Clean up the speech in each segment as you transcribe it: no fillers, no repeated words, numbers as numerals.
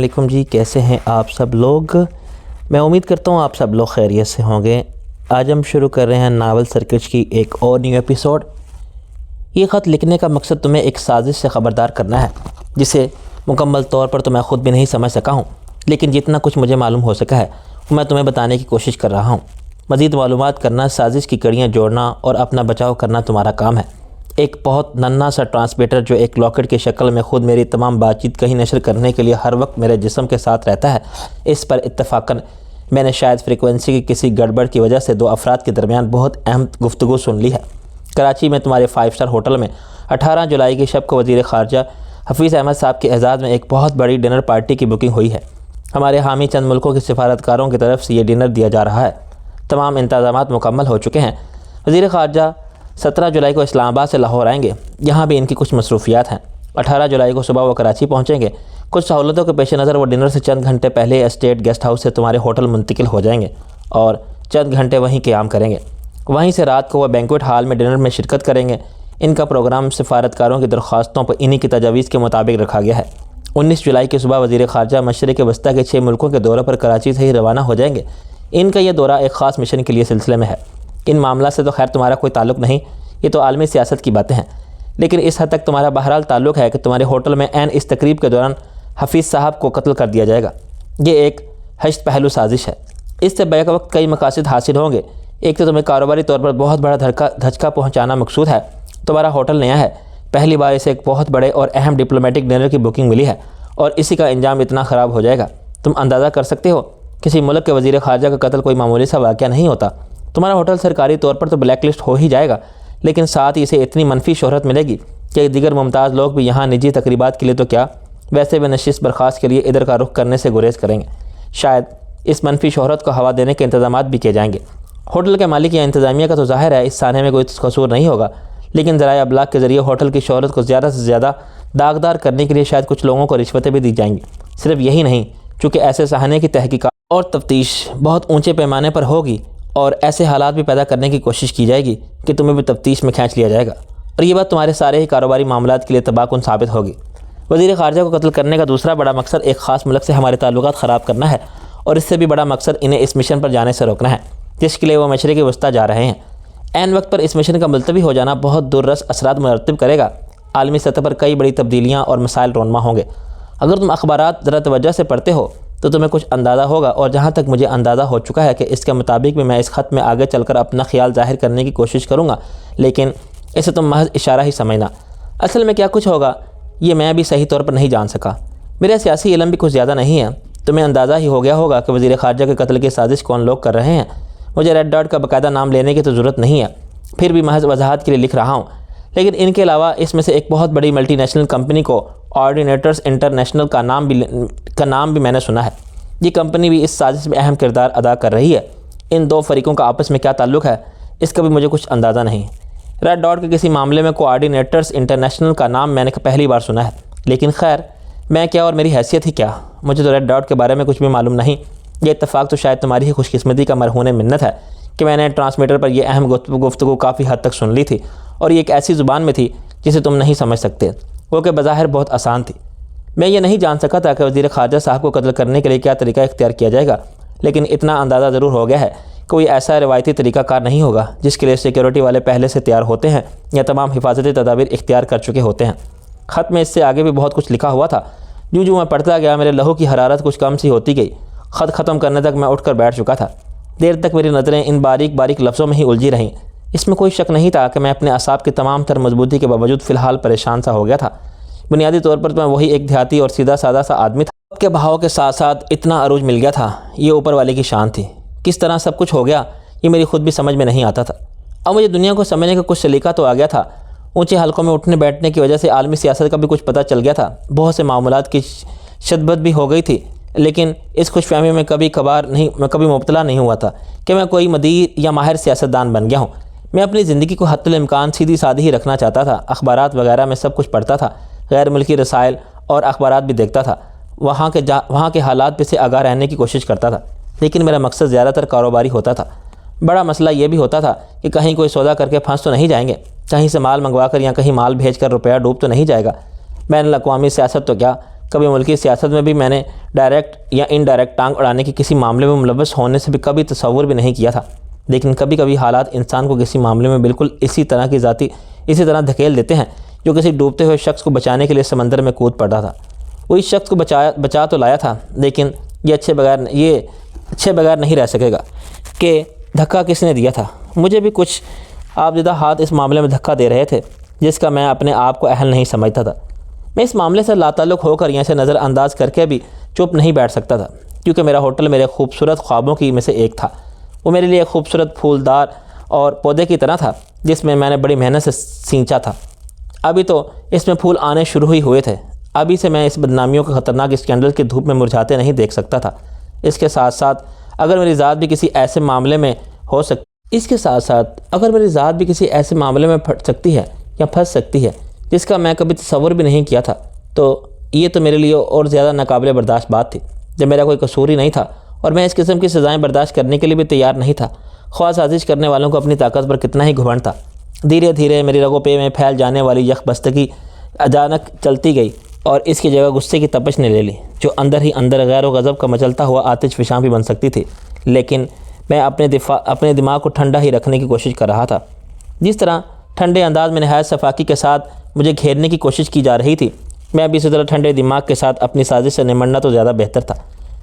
علیکم جی، کیسے ہیں آپ سب لوگ؟ میں امید کرتا ہوں آپ سب لوگ خیریت سے ہوں گے۔ آج ہم شروع کر رہے ہیں ناول سرکش کی ایک اور نیو ایپیسوڈ۔ یہ خط لکھنے کا مقصد تمہیں ایک سازش سے خبردار کرنا ہے جسے مکمل طور پر تو میں خود بھی نہیں سمجھ سکا ہوں، لیکن جتنا کچھ مجھے معلوم ہو سکا ہے وہ میں تمہیں بتانے کی کوشش کر رہا ہوں۔ مزید معلومات کرنا، سازش کی کڑیاں جوڑنا اور اپنا بچاؤ کرنا تمہارا کام ہے۔ ایک بہت ننھا سا ٹرانسمیٹر جو ایک لاکٹ کی شکل میں خود میری تمام بات چیت کہیں نشر کرنے کے لیے ہر وقت میرے جسم کے ساتھ رہتا ہے، اس پر اتفاقاً میں نے شاید فریکوینسی کی کسی گڑبڑ کی وجہ سے 2 افراد کے درمیان بہت اہم گفتگو سن لی ہے۔ کراچی میں تمہارے 5 اسٹار ہوٹل میں 18 جولائی کی شب کو وزیر خارجہ حفیظ احمد صاحب کے اعزاز میں ایک بہت بڑی ڈنر پارٹی کی بکنگ ہوئی ہے۔ ہمارے حامی چند ملکوں کے سفارتکاروں کی طرف سے یہ ڈنر دیا جا رہا ہے۔ تمام انتظامات مکمل ہو چکے ہیں۔ وزیر خارجہ 17 جولائی کو اسلام آباد سے لاہور آئیں گے، یہاں بھی ان کی کچھ مصروفیات ہیں۔ 18 جولائی کو صبح وہ کراچی پہنچیں گے۔ کچھ سہولتوں کے پیش نظر وہ ڈنر سے چند گھنٹے پہلے اسٹیٹ گیسٹ ہاؤس سے تمہارے ہوٹل منتقل ہو جائیں گے اور چند گھنٹے وہیں قیام کریں گے۔ وہیں سے رات کو وہ بینکویٹ ہال میں ڈنر میں شرکت کریں گے۔ ان کا پروگرام سفارتکاروں کی درخواستوں پر انہی کی تجاویز کے مطابق رکھا گیا ہے۔ 19 جولائی کی صبح وزیر خارجہ مشرق وسطیٰ کے 6 ملکوں کے دورے پر کراچی سے ہی روانہ ہو جائیں گے۔ ان کا یہ دورہ ایک خاص مشن کے لیے سلسلے میں ہے۔ ان معاملات سے تو خیر تمہارا کوئی تعلق نہیں، یہ تو عالمی سیاست کی باتیں ہیں، لیکن اس حد تک تمہارا بہرحال تعلق ہے کہ تمہارے ہوٹل میں عین اس تقریب کے دوران حفیظ صاحب کو قتل کر دیا جائے گا۔ یہ ایک 8 پہلو سازش ہے۔ اس سے بیک وقت کئی مقاصد حاصل ہوں گے۔ ایک تو تمہیں کاروباری طور پر بہت بڑا دھچکا پہنچانا مقصود ہے۔ تمہارا ہوٹل نیا ہے، پہلی بار اسے ایک بہت بڑے اور اہم ڈپلومیٹک ڈنر کی بکنگ ملی ہے اور اسی کا انجام اتنا خراب ہو جائے گا۔ تم اندازہ کر سکتے ہو کسی ملک کے وزیر خارجہ کا قتل کوئی معمولی سا واقعہ نہیں ہوتا۔ تمہارا ہوٹل سرکاری طور پر تو بلیک لسٹ ہو ہی جائے گا، لیکن ساتھ ہی اسے اتنی منفی شہرت ملے گی کہ دیگر ممتاز لوگ بھی یہاں نجی تقریبات کے لیے تو کیا، ویسے بھی نشست برخاست کے لیے ادھر کا رخ کرنے سے گریز کریں گے۔ شاید اس منفی شہرت کو ہوا دینے کے انتظامات بھی کیے جائیں گے۔ ہوٹل کے مالک یا انتظامیہ کا تو ظاہر ہے اس سانحے میں کوئی قصور نہیں ہوگا، لیکن ذرائع ابلاغ کے ذریعے ہوٹل کی شہرت کو زیادہ سے زیادہ داغدار کرنے کے لیے شاید کچھ لوگوں کو رشوتیں بھی دی جائیں گی۔ صرف یہی نہیں، چونکہ ایسے سانحے کی تحقیقات اور تفتیش بہت اونچے پیمانے پر ہوگی اور ایسے حالات بھی پیدا کرنے کی کوشش کی جائے گی کہ تمہیں بھی تفتیش میں کھینچ لیا جائے گا، اور یہ بات تمہارے سارے ہی کاروباری معاملات کے لیے تباہ کن ثابت ہوگی۔ وزیر خارجہ کو قتل کرنے کا دوسرا بڑا مقصد ایک خاص ملک سے ہمارے تعلقات خراب کرنا ہے، اور اس سے بھی بڑا مقصد انہیں اس مشن پر جانے سے روکنا ہے جس کے لیے وہ مشرق وسطیٰ جا رہے ہیں۔ عین وقت پر اس مشن کا ملتوی ہو جانا بہت دور رس اثرات مرتب کرے گا۔ عالمی سطح پر کئی بڑی تبدیلیاں اور مسائل رونما ہوں گے۔ اگر تم اخبارات ذرا توجہ سے پڑھتے ہو تو تمہیں کچھ اندازہ ہوگا، اور جہاں تک مجھے اندازہ ہو چکا ہے کہ اس کے مطابق بھی میں اس خط میں آگے چل کر اپنا خیال ظاہر کرنے کی کوشش کروں گا، لیکن اسے تم محض اشارہ ہی سمجھنا۔ اصل میں کیا کچھ ہوگا یہ میں بھی صحیح طور پر نہیں جان سکا۔ میرا سیاسی علم بھی کچھ زیادہ نہیں ہے۔ تمہیں اندازہ ہی ہو گیا ہوگا کہ وزیر خارجہ کے قتل کی سازش کون لوگ کر رہے ہیں۔ مجھے ریڈ ڈاٹ کا باقاعدہ نام لینے کی تو ضرورت نہیں ہے، پھر بھی محض وضاحت کے لیے لکھ رہا ہوں۔ لیکن ان کے علاوہ اس میں سے ایک بہت بڑی ملٹی نیشنل کمپنی کو آرڈینیٹرز انٹرنیشنل کا نام بھی میں نے سنا ہے۔ یہ کمپنی بھی اس سازش میں اہم کردار ادا کر رہی ہے۔ ان 2 فریقوں کا آپس میں کیا تعلق ہے اس کا بھی مجھے کچھ اندازہ نہیں۔ ریڈ ڈاٹ کے کسی معاملے میں کوآرڈینیٹرز انٹرنیشنل کا نام میں نے پہلی بار سنا ہے، لیکن خیر میں کیا اور میری حیثیت ہی کیا، مجھے تو ریڈ ڈاٹ کے بارے میں کچھ بھی معلوم نہیں۔ یہ اتفاق تو شاید تمہاری ہی خوش قسمتی کا مرہون منت ہے کہ میں نے ٹرانسمیٹر پر یہ اہم گفتگو کافی حد تک سن لی تھی، اور یہ ایک ایسی زبان میں تھی جسے تم نہیں سمجھ سکتے، وہ کہ بظاہر بہت آسان تھی۔ میں یہ نہیں جان سکا تھا کہ وزیر خارجہ صاحب کو قتل کرنے کے لیے کیا طریقہ اختیار کیا جائے گا، لیکن اتنا اندازہ ضرور ہو گیا ہے کہ کوئی ایسا روایتی طریقہ کار نہیں ہوگا جس کے لیے سیکیورٹی والے پہلے سے تیار ہوتے ہیں یا تمام حفاظتی تدابیر اختیار کر چکے ہوتے ہیں۔ خط میں اس سے آگے بھی بہت کچھ لکھا ہوا تھا۔ جو میں پڑھتا گیا میرے لہو کی حرارت کچھ کم سی ہوتی گئی۔ خط ختم کرنے تک میں اٹھ کر بیٹھ چکا تھا۔ دیر تک میری نظریں ان باریک باریک لفظوں میں ہی الجھی رہیں۔ اس میں کوئی شک نہیں تھا کہ میں اپنے اعصاب کی تمام تر مضبوطی کے باوجود فی الحال پریشان سا ہو گیا تھا۔ بنیادی طور پر تو میں وہی ایک دیہاتی اور سیدھا سادہ سا آدمی تھا۔ وقت کے بہاؤ کے ساتھ ساتھ اتنا عروج مل گیا تھا، یہ اوپر والے کی شان تھی۔ کس طرح سب کچھ ہو گیا یہ میری خود بھی سمجھ میں نہیں آتا تھا۔ اب مجھے دنیا کو سمجھنے کا کچھ سلیقہ تو آ گیا تھا۔ اونچے حلقوں میں اٹھنے بیٹھنے کی وجہ سے عالمی سیاست کا بھی کچھ پتہ چل گیا تھا۔ بہت سے معاملات کی شدت بھی ہو گئی تھی، لیکن اس خوش فہمی میں میں کبھی مبتلا نہیں ہوا تھا کہ میں کوئی مدیر یا ماہر سیاستدان بن گیا ہوں۔ میں اپنی زندگی کو حتی الامکان سیدھی سادھی ہی رکھنا چاہتا تھا۔ اخبارات وغیرہ میں سب کچھ پڑھتا تھا، غیر ملکی رسائل اور اخبارات بھی دیکھتا تھا، وہاں کے حالات پہ سے آگاہ رہنے کی کوشش کرتا تھا، لیکن میرا مقصد زیادہ تر کاروباری ہوتا تھا۔ بڑا مسئلہ یہ بھی ہوتا تھا کہ کہیں کوئی سودا کر کے پھنس تو نہیں جائیں گے، کہیں سے مال منگوا کر یا کہیں مال بھیج کر روپیہ ڈوب تو نہیں جائے گا۔ بین الاقوامی سیاست تو کیا، کبھی ملکی سیاست میں بھی میں نے ڈائریکٹ یا انڈائریکٹ ٹانگ اڑانے کے کسی معاملے میں ملوث ہونے سے بھی کبھی تصور بھی نہیں کیا تھا، لیکن کبھی کبھی حالات انسان کو کسی معاملے میں بالکل اسی طرح دھکیل دیتے ہیں جو کسی ڈوبتے ہوئے شخص کو بچانے کے لیے سمندر میں کود پڑا تھا۔ وہ اس شخص کو بچا تو لایا تھا، لیکن یہ اچھے بغیر نہیں رہ سکے گا کہ دھکا کس نے دیا تھا۔ مجھے بھی کچھ آبدیدہ ہاتھ اس معاملے میں دھکا دے رہے تھے جس کا میں اپنے آپ کو اہل نہیں سمجھتا تھا۔ میں اس معاملے سے لاتعلق ہو کر یا اسے نظر انداز کر کے بھی چپ نہیں بیٹھ سکتا تھا، کیونکہ میرا ہوٹل میرے خوبصورت خوابوں کی میں سے ایک تھا۔ وہ میرے لیے ایک خوبصورت پھولدار اور پودے کی طرح تھا جس میں نے بڑی محنت سے سینچا تھا۔ ابھی تو اس میں پھول آنے شروع ہی ہوئے تھے، ابھی سے میں اس بدنامیوں کے خطرناک اسکینڈل کی دھوپ میں مرجھاتے نہیں دیکھ سکتا تھا۔ اس کے ساتھ ساتھ اگر میری ذات بھی کسی ایسے معاملے میں پھٹ سکتی ہے یا پھنس سکتی ہے جس کا میں کبھی تصور بھی نہیں کیا تھا، تو یہ تو میرے لیے اور زیادہ ناقابل برداشت بات تھی، جب میرا کوئی قصور ہی نہیں تھا اور میں اس قسم کی سزائیں برداشت کرنے کے لیے بھی تیار نہیں تھا۔ خواہ سازش کرنے والوں کو اپنی طاقت پر کتنا ہی گھمنڈ تھا۔ دھیرے دھیرے میری رگوں پہ میں پھیل جانے والی یک بستگی اچانک چلتی گئی اور اس کی جگہ غصے کی تپش نے لے لی، جو اندر ہی اندر غیر و غضب کا مچلتا ہوا آتش فشاں بھی بن سکتی تھی۔ لیکن میں اپنے دماغ کو ٹھنڈا ہی رکھنے کی کوشش کر رہا تھا۔ جس طرح ٹھنڈے انداز میں نہایت صفاقی کے ساتھ مجھے گھیرنے کی کوشش کی جا رہی تھی، میں اب اسی طرح ٹھنڈے دماغ کے ساتھ اپنی سازش سے نمٹنا تو زیادہ بہتر تھا۔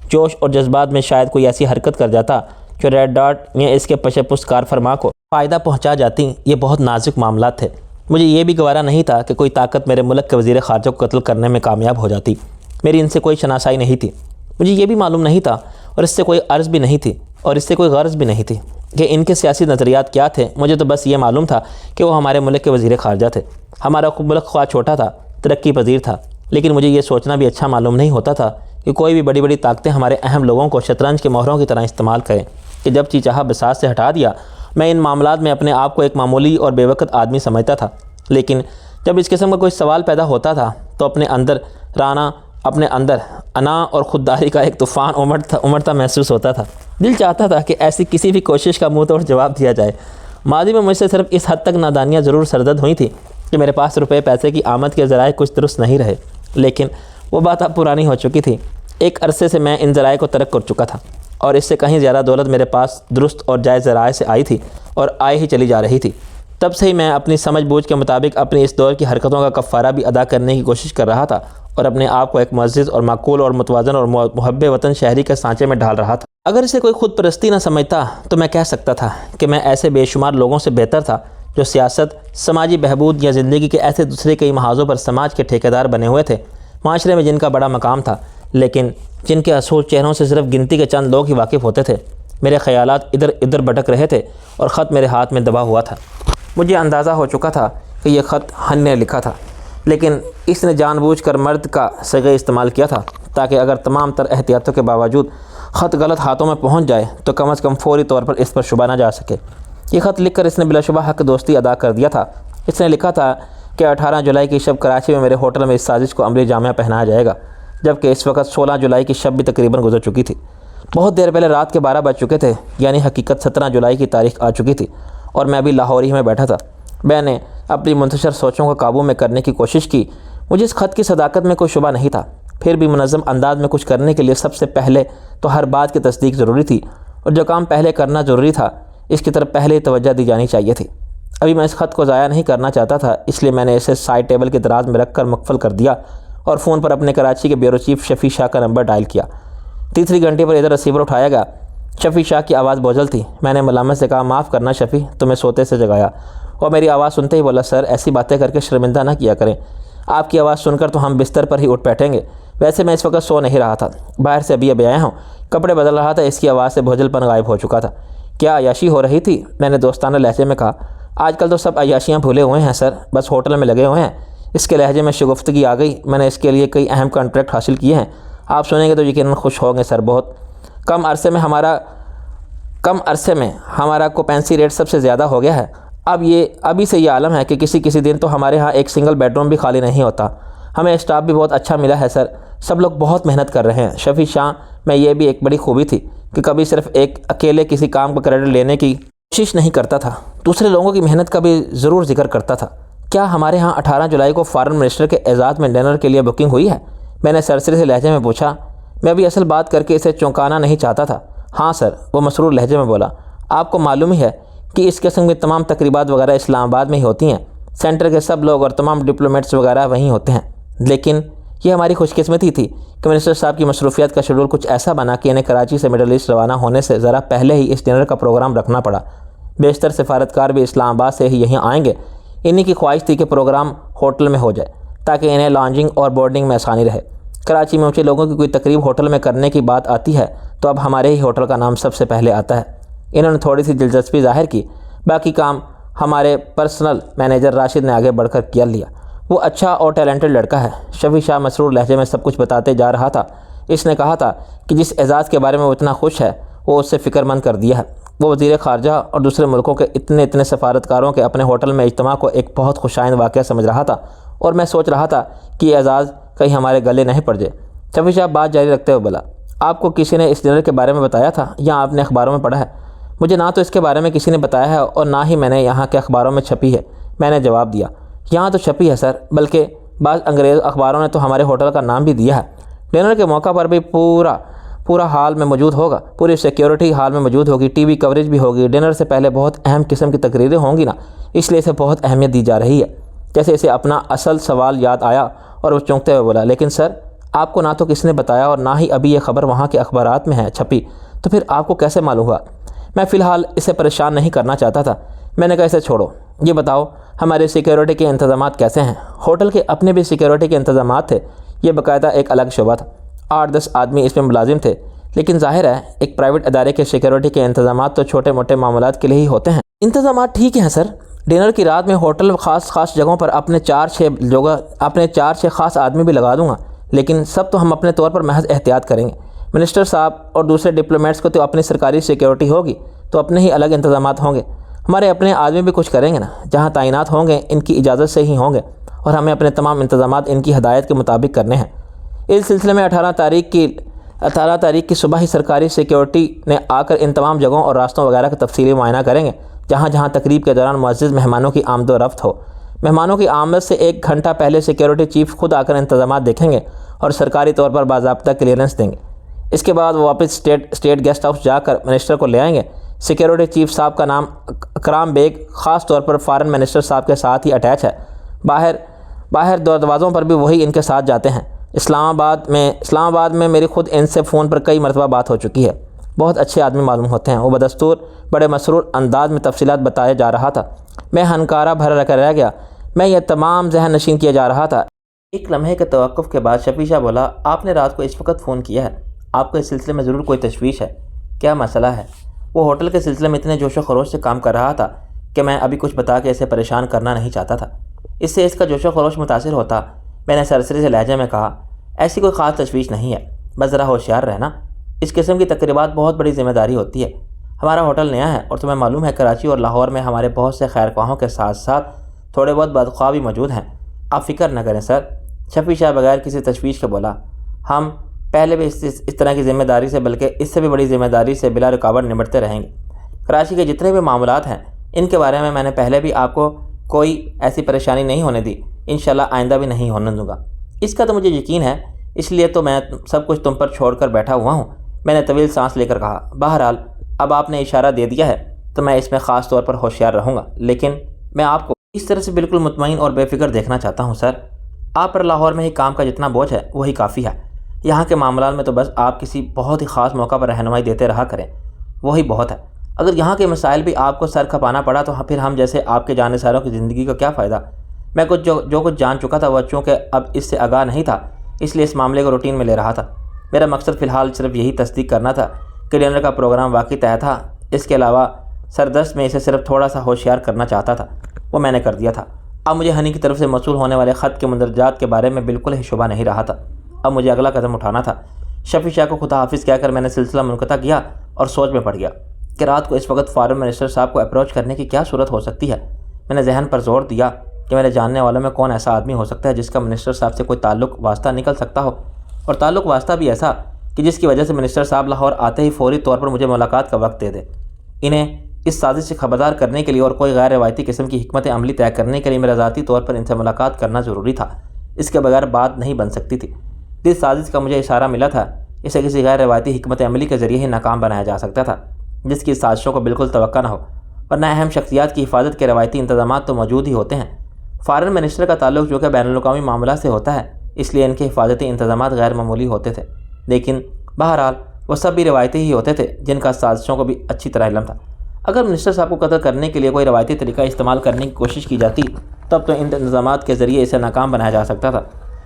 جوش اور جذبات میں شاید کوئی ایسی حرکت کر جاتا جو ریڈ ڈاٹ یا اس کے پشے پشت کار فرما کو فائدہ پہنچا جاتی۔ یہ بہت نازک معاملات تھے۔ مجھے یہ بھی گوارا نہیں تھا کہ کوئی طاقت میرے ملک کے وزیر خارجہ کو قتل کرنے میں کامیاب ہو جاتی۔ میری ان سے کوئی شناسائی نہیں تھی۔ مجھے یہ بھی معلوم نہیں تھا اور اس سے کوئی عرض بھی نہیں تھی اور اس سے کوئی غرض بھی نہیں تھی کہ ان کے سیاسی نظریات کیا تھے۔ مجھے تو بس یہ معلوم تھا کہ وہ ہمارے ملک کے وزیر خارجہ تھے۔ ہمارا ملک خواہ چھوٹا تھا، ترقی پذیر تھا، لیکن مجھے یہ سوچنا بھی اچھا معلوم نہیں ہوتا تھا کہ کوئی بھی بڑی بڑی طاقتیں ہمارے اہم لوگوں کو شطرنج کے مہروں کی طرح استعمال کریں کہ جب چاہا بساط سے ہٹا دیا۔ میں ان معاملات میں اپنے آپ کو ایک معمولی اور بے وقت آدمی سمجھتا تھا، لیکن جب اس قسم کا کوئی سوال پیدا ہوتا تھا تو اپنے اندر انا اور خودداری کا ایک طوفان امڑتا محسوس ہوتا تھا۔ دل چاہتا تھا کہ ایسی کسی بھی کوشش کا منہ توڑ جواب دیا جائے۔ ماضی میں مجھ سے صرف اس حد تک نادانیاں ضرور سرزد ہوئی تھیں کہ میرے پاس روپے پیسے کی آمد کے ذرائع کچھ درست نہیں رہے، لیکن وہ بات اب پرانی ہو چکی تھی۔ ایک عرصے سے میں ان ذرائع کو ترک کر چکا تھا اور اس سے کہیں زیادہ دولت میرے پاس درست اور جائز ذرائع سے آئی تھی اور آئے ہی چلی جا رہی تھی۔ تب سے ہی میں اپنی سمجھ بوجھ کے مطابق اپنی اس دور کی حرکتوں کا کفارہ بھی ادا کرنے کی کوشش کر رہا تھا اور اپنے آپ کو ایک معزز اور معقول اور متوازن اور محب وطن شہری کے سانچے میں ڈھال رہا تھا۔ اگر اسے کوئی خود پرستی نہ سمجھتا تو میں کہہ سکتا تھا کہ میں ایسے بے شمار لوگوں سے بہتر تھا جو سیاست، سماجی بہبود یا زندگی کے ایسے دوسرے کئی محاذوں پر سماج کے ٹھیکیدار بنے ہوئے تھے، معاشرے میں جن کا بڑا مقام تھا، لیکن جن کے اصول چہروں سے صرف گنتی کے چند لوگ ہی واقف ہوتے تھے۔ میرے خیالات ادھر ادھر بھٹک رہے تھے اور خط میرے ہاتھ میں دبا ہوا تھا۔ مجھے اندازہ ہو چکا تھا کہ یہ خط ہن نے لکھا تھا، لیکن اس نے جان بوجھ کر مرد کا صیغہ استعمال کیا تھا تاکہ اگر تمام تر احتیاطوں کے باوجود خط غلط ہاتھوں میں پہنچ جائے تو کم از کم فوری طور پر اس پر شبہ نہ جا سکے۔ یہ خط لکھ کر اس نے بلا شبہ حق دوستی ادا کر دیا تھا۔ اس نے لکھا تھا کہ 18 جولائی کی شب کراچی میں میرے ہوٹل میں اس سازش کو عملی جامعہ پہنایا جائے گا، جبکہ اس وقت 16 جولائی کی شب بھی تقریباً گزر چکی تھی۔ بہت دیر پہلے رات کے 12 بج چکے تھے، یعنی حقیقت 17 جولائی کی تاریخ آ چکی تھی اور میں ابھی لاہور ہی میں بیٹھا تھا۔ میں نے اپنی منتشر سوچوں کو قابو میں کرنے کی کوشش کی۔ مجھے اس خط کی صداقت میں کوئی شبہ نہیں تھا، پھر بھی منظم انداز میں کچھ کرنے کے لیے سب سے پہلے تو ہر بات کی تصدیق ضروری تھی، اور جو کام پہلے کرنا ضروری تھا اس کی طرف پہلے ہی توجہ دی جانی چاہیے تھی۔ ابھی میں اس خط کو ضائع نہیں کرنا چاہتا تھا، اس لیے میں نے اسے سائڈ ٹیبل کے دراز میں رکھ کر مقفل کر دیا اور فون پر اپنے کراچی کے بیورو چیف شفیع شاہ کا نمبر ڈائل کیا۔ تیسری گھنٹے پر ادھر ریسیور اٹھایا گیا۔ شفیع شاہ کی آواز بوجھل تھی۔ میں نے ملامت سے کہا، معاف کرنا شفیع، تمہیں سوتے سے جگایا۔ اور میری آواز سنتے ہی بولا، سر ایسی باتیں کر کے شرمندہ نہ کیا کریں، آپ کی آواز سن کر تو ہم بستر پر ہی اٹھ بیٹھیں گے۔ ویسے میں اس وقت سو نہیں رہا تھا، باہر سے ابھی آیا ہوں، کپڑے بدل رہا تھا، اس کی آواز سے بوجھل پن غائب ہو چکا تھا۔ کیا عیاشی ہو رہی تھی؟ میں نے دوستانہ لہجے میں کہا۔ آج کل تو سب عیاشیاں بھولے ہوئے ہیں سر، بس ہوٹل میں لگے ہوئے ہیں۔ اس کے لہجے میں شگفتگی آ گئی۔ میں نے اس کے لیے کئی اہم کانٹریکٹ حاصل کیے ہیں، آپ سنیں گے تو یقیناً خوش ہوں گے سر۔ بہت کم عرصے میں ہمارا کوپینسی ریٹ سب سے زیادہ ہو گیا ہے۔ ابھی سے یہ عالم ہے کہ کسی دن تو ہمارے ہاں ایک سنگل بیڈ روم بھی خالی نہیں ہوتا۔ ہمیں اسٹاف بھی بہت اچھا ملا ہے سر، سب لوگ بہت محنت کر رہے ہیں۔ شفیع شاہ میں یہ بھی ایک بڑی خوبی تھی کہ کبھی صرف اکیلے کسی کام کا کریڈٹ لینے کی کوشش نہیں کرتا تھا، دوسرے لوگوں کی محنت کا بھی ضرور ذکر کرتا تھا۔ کیا ہمارے ہاں 18 جولائی کو فارن منسٹر کے اعزاز میں ڈنر کے لیے بکنگ ہوئی ہے؟ میں نے سرسری سے لہجے میں پوچھا۔ میں بھی اصل بات کر کے اسے چونکانا نہیں چاہتا تھا۔ ہاں سر، وہ مسرور لہجے میں بولا۔ آپ کو معلوم ہی ہے کہ اس قسم کی تمام تقریبات وغیرہ اسلام آباد میں ہی ہوتی ہیں۔ سینٹر کے سب لوگ اور تمام ڈپلومیٹس وغیرہ وہیں ہوتے ہیں۔ لیکن یہ ہماری خوش قسمتی تھی کہ منسٹر صاحب کی مصروفیات کا شیڈول کچھ ایسا بنا کہ انہیں کراچی سے مڈل ایسٹ روانہ ہونے سے ذرا پہلے ہی اس ڈنر کا پروگرام رکھنا پڑا۔ بیشتر سفارتکار بھی اسلام آباد سے ہی یہیں آئیں گے۔ انہی کی خواہش تھی کہ پروگرام ہوٹل میں ہو جائے تاکہ انہیں لانجنگ اور بورڈنگ میں آسانی رہے۔ کراچی میں اونچے لوگوں کی کوئی تقریب ہوٹل میں کرنے کی بات آتی ہے تو اب ہمارے ہی ہوٹل کا نام سب سے پہلے آتا ہے۔ انہوں نے تھوڑی سی دلچسپی ظاہر کی۔ باقی کام ہمارے پرسنل مینیجر راشد نے آگے بڑھ کر کیا لیا۔ وہ اچھا اور ٹیلنٹڈ لڑکا ہے۔ شفیع شاہ مسرور لہجے میں سب کچھ بتاتے جا رہا تھا۔ اس نے کہا تھا کہ جس اعزاز کے بارے میں وہ اتنا خوش ہے وہ اس سے فکر مند کر دیا ہے۔ وہ وزیر خارجہ اور دوسرے ملکوں کے اتنے سفارتکاروں کے اپنے ہوٹل میں اجتماع کو ایک بہت خوشائند واقعہ سمجھ رہا تھا اور میں سوچ رہا تھا کہ یہ اعزاز کہیں ہمارے گلے نہیں پڑ جائے۔ شفیع شاہ بات جاری رکھتے ہوئے بولا، آپ کو کسی نے اس ڈنر کے بارے میں بتایا تھا یا آپ نے اخباروں میں پڑھا ہے؟ مجھے نہ تو اس کے بارے میں کسی نے بتایا ہے اور نہ ہی میں نے یہاں کے اخباروں میں چھپی ہے، میں نے جواب دیا۔ یہاں تو چھپی ہے سر، بلکہ بعض انگریز اخباروں نے تو ہمارے ہوٹل کا نام بھی دیا ہے۔ ڈنر کے موقع پر بھی پورا ہال میں موجود ہوگا، پوری سیکیورٹی ہال میں موجود ہوگی، ٹی وی کوریج بھی ہوگی۔ ڈنر سے پہلے بہت اہم قسم کی تقریریں ہوں گی نا، اس لیے اسے بہت اہمیت دی جا رہی ہے۔ جیسے اسے اپنا اصل سوال یاد آیا اور وہ چونکتے ہوئے بولا، لیکن سر آپ کو نہ تو کسی نے بتایا اور نہ ہی ابھی یہ خبر وہاں کے اخبارات میں ہے چھپی، تو پھر آپ کو کیسے معلوم ہوا؟ میں فی الحال اسے پریشان نہیں کرنا چاہتا تھا۔ میں نے کہا اسے چھوڑو، یہ بتاؤ ہمارے سیکیورٹی کے انتظامات کیسے ہیں؟ ہوٹل کے اپنے بھی سیکیورٹی کے انتظامات تھے، یہ باقاعدہ ایک الگ شعبہ تھا، 8-10 آدمی اس میں ملازم تھے، لیکن ظاہر ہے ایک پرائیویٹ ادارے کے سیکیورٹی کے انتظامات تو چھوٹے موٹے معاملات کے لیے ہی ہوتے ہیں۔ انتظامات ٹھیک ہیں سر، ڈنر کی رات میں ہوٹل خاص جگہوں پر اپنے 4-6 خاص آدمی بھی لگا دوں گا، لیکن سب تو ہم اپنے طور پر محض احتیاط کریں گے۔ منسٹر صاحب اور دوسرے ڈپلومیٹس کو تو اپنی سرکاری سیکیورٹی ہوگی تو اپنے ہی الگ انتظامات ہوں گے۔ ہمارے اپنے آدمی بھی کچھ کریں گے نا، جہاں تعینات ہوں گے ان کی اجازت سے ہی ہوں گے اور ہمیں اپنے تمام انتظامات ان کی ہدایت کے مطابق کرنے ہیں۔ اس سلسلے میں 18 تاریخ کی صبح ہی سرکاری سیکیورٹی نے آ کر ان تمام جگہوں اور راستوں وغیرہ کا تفصیلی معائنہ کریں گے جہاں تقریب کے دوران معزز مہمانوں کی آمد و رفت ہو۔ مہمانوں کی آمد سے 1 گھنٹہ پہلے سیکیورٹی چیف خود آ کر انتظامات دیکھیں گے اور سرکاری طور پر باضابطہ کلیئرنس دیں گے۔ اس کے بعد وہ واپس اسٹیٹ گیسٹ ہاؤس جا کر منسٹر کو لے آئیں گے۔ سیکیورٹی چیف صاحب کا نام اکرام بیگ خاص طور پر فارن منسٹر صاحب کے ساتھ ہی اٹیچ ہے۔ باہر دروازوں پر بھی وہی ان کے ساتھ جاتے ہیں۔ اسلام آباد میں میری خود ان سے فون پر کئی مرتبہ بات ہو چکی ہے۔ بہت اچھے آدمی معلوم ہوتے ہیں۔ وہ بدستور بڑے مسرور انداز میں تفصیلات بتایا جا رہا تھا۔ میں ہنکارا بھرا رہ گیا۔ میں یہ تمام ذہن نشین کیا جا رہا تھا۔ ایک لمحے کے توقف کے بعد شفیع شاہ بولا، آپ نے رات کو اس وقت فون کیا ہے، آپ کو اس سلسلے میں ضرور کوئی تشویش ہے، کیا مسئلہ ہے؟ وہ ہوٹل کے سلسلے میں اتنے جوش و خروش سے کام کر رہا تھا کہ میں ابھی کچھ بتا کے اسے پریشان کرنا نہیں چاہتا تھا۔ اس سے اس کا جوش و خروش متاثر ہوتا میں نے سرسری سے لہجے میں کہا، ایسی کوئی خاص تشویش نہیں ہے، بس ذرا ہوشیار رہنا۔ اس قسم کی تقریبات بہت بڑی ذمہ داری ہوتی ہے۔ ہمارا ہوٹل نیا ہے اور تمہیں معلوم ہے کراچی اور لاہور میں ہمارے بہت سے خیر خواہوں کے ساتھ ساتھ تھوڑے بہت بدخواہ بھی موجود ہیں۔ آپ فکر نہ کریں سر، شفیع شاہ بغیر کسی تشویش کے بولا، ہم پہلے بھی اس طرح کی ذمہ داری سے بلکہ اس سے بھی بڑی ذمہ داری سے بلا رکاوٹ نمٹتے رہیں گے۔ کراچی کے جتنے بھی معاملات ہیں ان کے بارے میں نے پہلے بھی آپ کو کوئی ایسی پریشانی نہیں ہونے دی، انشاءاللہ آئندہ بھی نہیں ہونے دوں گا۔ اس کا تو مجھے یقین ہے، اس لیے تو میں سب کچھ تم پر چھوڑ کر بیٹھا ہوا ہوں۔ میں نے طویل سانس لے کر کہا، بہرحال اب آپ نے اشارہ دے دیا ہے تو میں اس میں خاص طور پر ہوشیار رہوں گا، لیکن میں آپ کو اس طرح سے بالکل مطمئن اور بے فکر دیکھنا چاہتا ہوں سر۔ آپ پر لاہور میں ہی کام کا جتنا بوجھ ہے وہی کافی ہے۔ یہاں کے معاملات میں تو بس آپ کسی بہت ہی خاص موقع پر رہنمائی دیتے رہا کریں، وہی بہت ہے۔ اگر یہاں کے مسائل بھی آپ کو سر کھپانا پڑا تو پھر ہم جیسے آپ کے جانے ساروں کی زندگی کا کیا فائدہ؟ میں جو کچھ جان چکا تھا وہ چونکہ اب اس سے آگاہ نہیں تھا، اس لیے اس معاملے کو روٹین میں لے رہا تھا۔ میرا مقصد فی الحال صرف یہی تصدیق کرنا تھا کہ ڈنر کا پروگرام واقعی طے تھا۔ اس کے علاوہ سردست میں اسے صرف تھوڑا سا ہوشیار کرنا چاہتا تھا، وہ میں نے کر دیا تھا۔ اب مجھے ہنی کی طرف سے موصول ہونے والے خط کے مندرجات کے بارے میں بالکل ہی شبہ نہیں رہا تھا۔ اب مجھے اگلا قدم اٹھانا تھا۔ شفیع شاہ کو خدا حافظ کہہ کر میں نے سلسلہ منقطع کیا اور سوچ میں پڑ گیا کہ رات کو اس وقت فارن منسٹر صاحب کو اپروچ کرنے کی کیا صورت ہو سکتی ہے۔ میں نے ذہن پر زور دیا کہ میرے جاننے والوں میں کون ایسا آدمی ہو سکتا ہے جس کا منسٹر صاحب سے کوئی تعلق واسطہ نکل سکتا ہو، اور تعلق واسطہ بھی ایسا کہ جس کی وجہ سے منسٹر صاحب لاہور آتے ہی فوری طور پر مجھے ملاقات کا وقت دے دے۔ انہیں اس سازش سے خبردار کرنے کے لیے اور کوئی غیر روایتی قسم کی حکمت عملی طے کرنے کے لیے میرا ذاتی طور پر ان سے ملاقات کرنا ضروری تھا، اس کے بغیر بات نہیں بن سکتی تھی۔ جس سازش کا مجھے اشارہ ملا تھا اسے کسی غیر روایتی حکمت عملی کے ذریعے ہی ناکام بنایا جا سکتا تھا، جس کی سازشوں کو بالکل توقع نہ ہو، ورنہ اہم شخصیات کی حفاظت کے روایتی انتظامات تو موجود ہی ہوتے ہیں۔ فارن منسٹر کا تعلق جو کہ بین الاقوامی معاملات سے ہوتا ہے، اس لیے ان کے حفاظتی انتظامات غیر معمولی ہوتے تھے، لیکن بہرحال وہ سب بھی روایتی ہی ہوتے تھے جن کا سازشوں کو بھی اچھی طرح علم تھا۔ اگر منسٹر صاحب کو قتل کرنے کے لیے کوئی روایتی طریقہ استعمال کرنے کی کوشش کی جاتی تب تو ان انتظامات کے ذریعے اسے ناکام بنایا جا سکتا تھا۔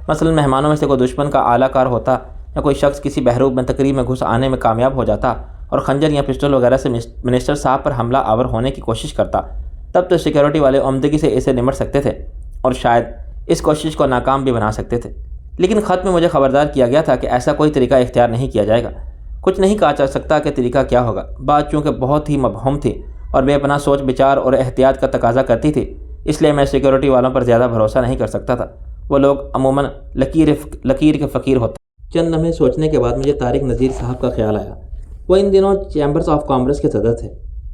مثلا مہمانوں میں سے کوئی دشمن کا اعلیٰ کار ہوتا یا کوئی شخص کسی بحروب میں تقریب میں گھس آنے میں کامیاب ہو جاتا اور خنجر یا پسٹل وغیرہ سے منسٹر صاحب پر حملہ آور ہونے کی کوشش کرتا، تب تو سیکیورٹی والے عمدگی سے اسے نمٹ سکتے تھے اور شاید اس کوشش کو ناکام بھی بنا سکتے تھے۔ لیکن خط میں مجھے خبردار کیا گیا تھا کہ ایسا کوئی طریقہ اختیار نہیں کیا جائے گا۔ کچھ نہیں کہا جا سکتا کہ طریقہ کیا ہوگا۔ بات چونکہ بہت ہی مبہم تھی اور بے پناہ سوچ بچار اور احتیاط کا تقاضا کرتی تھی، اس لیے میں سیکیورٹی والوں پر زیادہ بھروسہ نہیں کر سکتا تھا۔ وہ لوگ عموماً لکیر کے فقیر ہوتے۔ چند لمحے سوچنے کے بعد مجھے طارق نذیر صاحب کا خیال آیا۔ وہ ان دنوں چیمبرز آف کامرس کے صدر تھے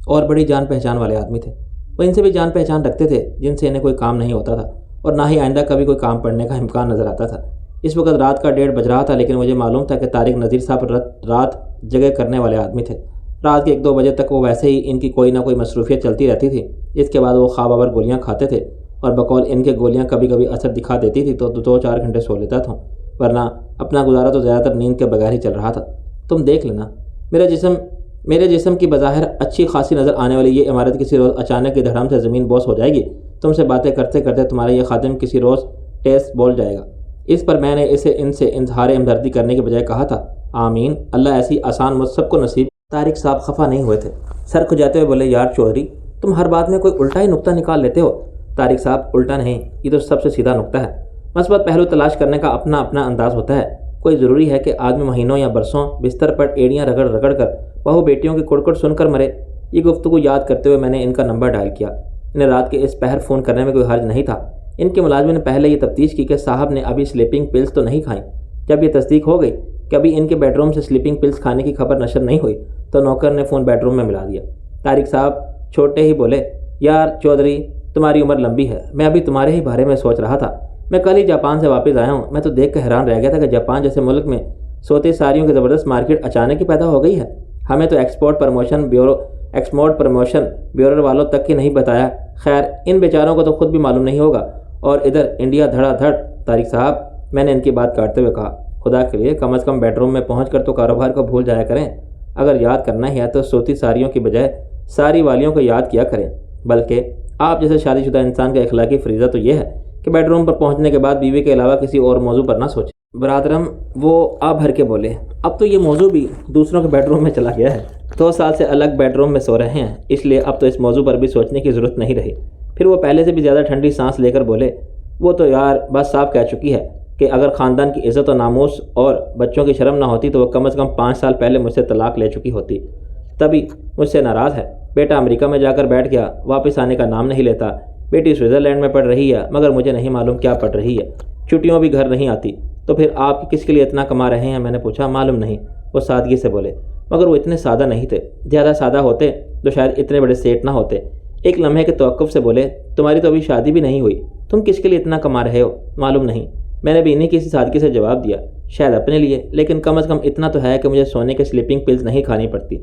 اور بڑی جان پہچان والے آدمی تھے۔ وہ ان سے بھی جان پہچان رکھتے تھے جن سے انہیں کوئی کام نہیں ہوتا تھا اور نہ ہی آئندہ کبھی کوئی کام پڑنے کا امکان نظر آتا تھا۔ اس وقت رات کا 1:30 بج رہا تھا، لیکن مجھے معلوم تھا کہ طارق نذیر صاحب رات جگہ کرنے والے آدمی تھے۔ رات کے 1-2 بجے تک وہ ویسے ہی ان کی کوئی نہ کوئی مصروفیت چلتی رہتی تھی۔ اس کے بعد وہ خواب آور گولیاں کھاتے تھے اور بقول ان کے گولیاں کبھی کبھی اثر دکھا دیتی تھی تو 2-4 گھنٹے سو لیتا تھا، ورنہ اپنا گزارا تو زیادہ تر نیند کے بغیر ہی چل رہا تھا۔ تم دیکھ لینا، میرے جسم کی بظاہر اچھی خاصی نظر آنے والی یہ عمارت کسی روز اچانک کی دھڑام سے زمین بوس ہو جائے گی۔ تم سے باتیں کرتے کرتے تمہارا یہ خادم کسی روز ٹیس بول جائے گا۔ اس پر میں نے اسے ان سے اظہار ہمدردی کرنے کے بجائے کہا تھا، آمین، اللہ ایسی آسان مجھ سب کو نصیب۔ طارق صاحب خفا نہیں ہوئے تھے، سر کھجاتے ہوئے بولے، یار چودھری، تم ہر بات میں کوئی الٹا ہی نقطہ نکال لیتے ہو۔ طارق صاحب، الٹا نہیں، یہ تو سب سے سیدھا نقطہ ہے۔ مثبت پہلو تلاش کرنے کا اپنا اپنا انداز ہوتا ہے۔ کوئی ضروری ہے کہ آدمی مہینوں یا برسوں بستر پر ایڑیاں رگڑ رگڑ کر بہو بیٹیوں کی کڑکڑ سن کر مرے۔ یہ گفتگو یاد کرتے ہوئے میں نے ان کا نمبر ڈائل کیا۔ انہیں رات کے اس پہر فون کرنے میں کوئی حرج نہیں تھا۔ ان کے ملازم نے پہلے یہ تفتیش کی کہ صاحب نے ابھی سلیپنگ پلز تو نہیں کھائیں۔ جب یہ تصدیق ہو گئی کہ ابھی ان کے بیڈ روم سے سلیپنگ پلز کھانے کی خبر نشر نہیں ہوئی تو نوکر نے فون بیڈ روم میں ملا دیا۔ طارق صاحب چھوٹے ہی بولے، یار چودھری، تمہاری عمر لمبی ہے، میں ابھی تمہارے ہی بارے میں سوچ رہا تھا۔ میں کل ہی جاپان سے واپس آیا ہوں۔ میں تو دیکھ کر حیران رہ گیا تھا کہ جاپان جیسے ملک میں سوتے ساریوں کی زبردست مارکیٹ اچانک ہی پیدا ہو گئی ہے۔ ہمیں تو ایکسپورٹ پروموشن بیورو والوں تک کی نہیں بتایا۔ خیر، ان بیچاروں کو تو خود بھی معلوم نہیں ہوگا، اور ادھر انڈیا دھڑا دھڑ۔ طارق صاحب، میں نے ان کی بات کاٹتے ہوئے کہا، خدا کے لیے کم از کم بیڈ روم میں پہنچ کر تو کاروبار کو بھول جایا کریں۔ اگر یاد کرنا ہی ہے تو سوتی ساریوں کی بجائے ساری والیوں کو یاد کیا کریں۔ بلکہ آپ جیسے شادی شدہ انسان کا اخلاقی فریضہ تو یہ ہے کہ بیڈ روم پر پہنچنے کے بعد بیوی کے علاوہ کسی اور موضوع پر نہ سوچیں۔ برادرم، وہ آ بھر کے بولے، اب تو یہ موضوع بھی دوسروں کے بیڈ روم میں چلا گیا ہے۔ 2 سال سے الگ بیڈ روم میں سو رہے ہیں، اس لیے اب تو اس موضوع پر بھی سوچنے کی ضرورت نہیں رہی۔ پھر وہ پہلے سے بھی زیادہ ٹھنڈی سانس لے کر بولے، وہ تو یار بات صاف کہہ چکی ہے کہ اگر خاندان کی عزت و ناموس اور بچوں کی شرم نہ ہوتی تو وہ کم از کم 5 سال پہلے مجھ سے طلاق لے چکی ہوتی۔ تبھی مجھ سے ناراض ہے۔ بیٹا امریکہ میں جا کر بیٹھ گیا، واپس آنے کا نام نہیں لیتا۔ بیٹی سوئٹزرلینڈ میں پڑھ رہی ہے، مگر مجھے نہیں معلوم کیا پڑھ رہی ہے۔ چھٹیوں بھی گھر نہیں آتی۔ تو پھر آپ کس کے لیے اتنا کما رہے ہیں؟ میں نے پوچھا۔ معلوم نہیں، وہ سادگی سے بولے، مگر وہ اتنے سادہ نہیں تھے۔ زیادہ سادہ ہوتے تو شاید اتنے بڑے سیٹ نہ ہوتے۔ ایک لمحے کے توقف سے بولے، تمہاری تو ابھی شادی بھی نہیں ہوئی، تم کس کے لیے اتنا کما رہے ہو؟ معلوم نہیں، میں نے بھی انہیں کسی سادگی سے جواب دیا، شاید اپنے لیے، لیکن کم از کم اتنا تو ہے کہ مجھے سونے کے سلیپنگ پلز نہیں کھانی پڑتی۔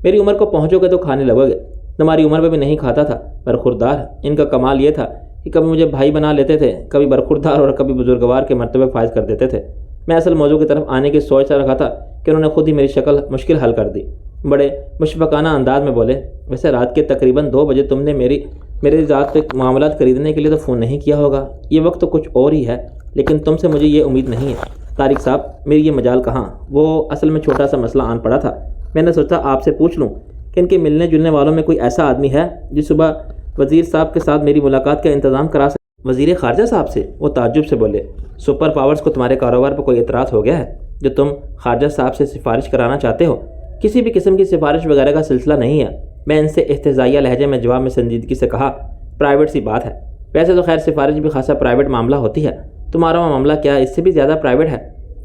میری عمر کو پہنچو گے تو کھانے لگو گے۔ تمہاری عمر میں بھی نہیں کھاتا تھا، برخوردار۔ ان کا کمال یہ تھا کہ کبھی مجھے بھائی بنا لیتے تھے، کبھی برخوردار اور کبھی بزرگوار کے مرتبے فائز کر دیتے تھے۔ میں اصل موضوع کی طرف آنے کی سوچ رکھا تھا کہ انہوں نے خود ہی میری مشکل حل کر دی۔ بڑے مشفقانہ انداز میں بولے، ویسے رات کے تقریباً 2 بجے تم نے میری ذات پہ معاملات خریدنے کے لیے تو فون نہیں کیا ہوگا۔ یہ وقت تو کچھ اور ہی ہے، لیکن تم سے مجھے یہ امید نہیں ہے۔ طارق صاحب، میری یہ مجال کہاں، وہ اصل میں چھوٹا سا مسئلہ آن پڑا تھا۔ میں نے سوچا آپ سے پوچھ لوں کہ ان کے ملنے جلنے والوں میں کوئی ایسا آدمی ہے جو صبح وزیر صاحب کے ساتھ میری ملاقات کا انتظام کرا سکے۔ وزیر خارجہ صاحب سے؟ وہ تعجب سے بولے، سپر پاورز کو تمہارے کاروبار پر کوئی اعتراض ہو گیا ہے جو تم خارجہ صاحب سے سفارش کرانا چاہتے ہو؟ کسی بھی قسم کی سفارش وغیرہ کا سلسلہ نہیں ہے۔ میں ان سے احتجاجیہ لہجے میں جواب میں سنجیدگی سے کہا، پرائیویٹ سی بات ہے۔ ویسے تو خیر سفارش بھی خاصا پرائیویٹ معاملہ ہوتی ہے، تمہارا معاملہ کیا اس سے بھی زیادہ پرائیویٹ ہے؟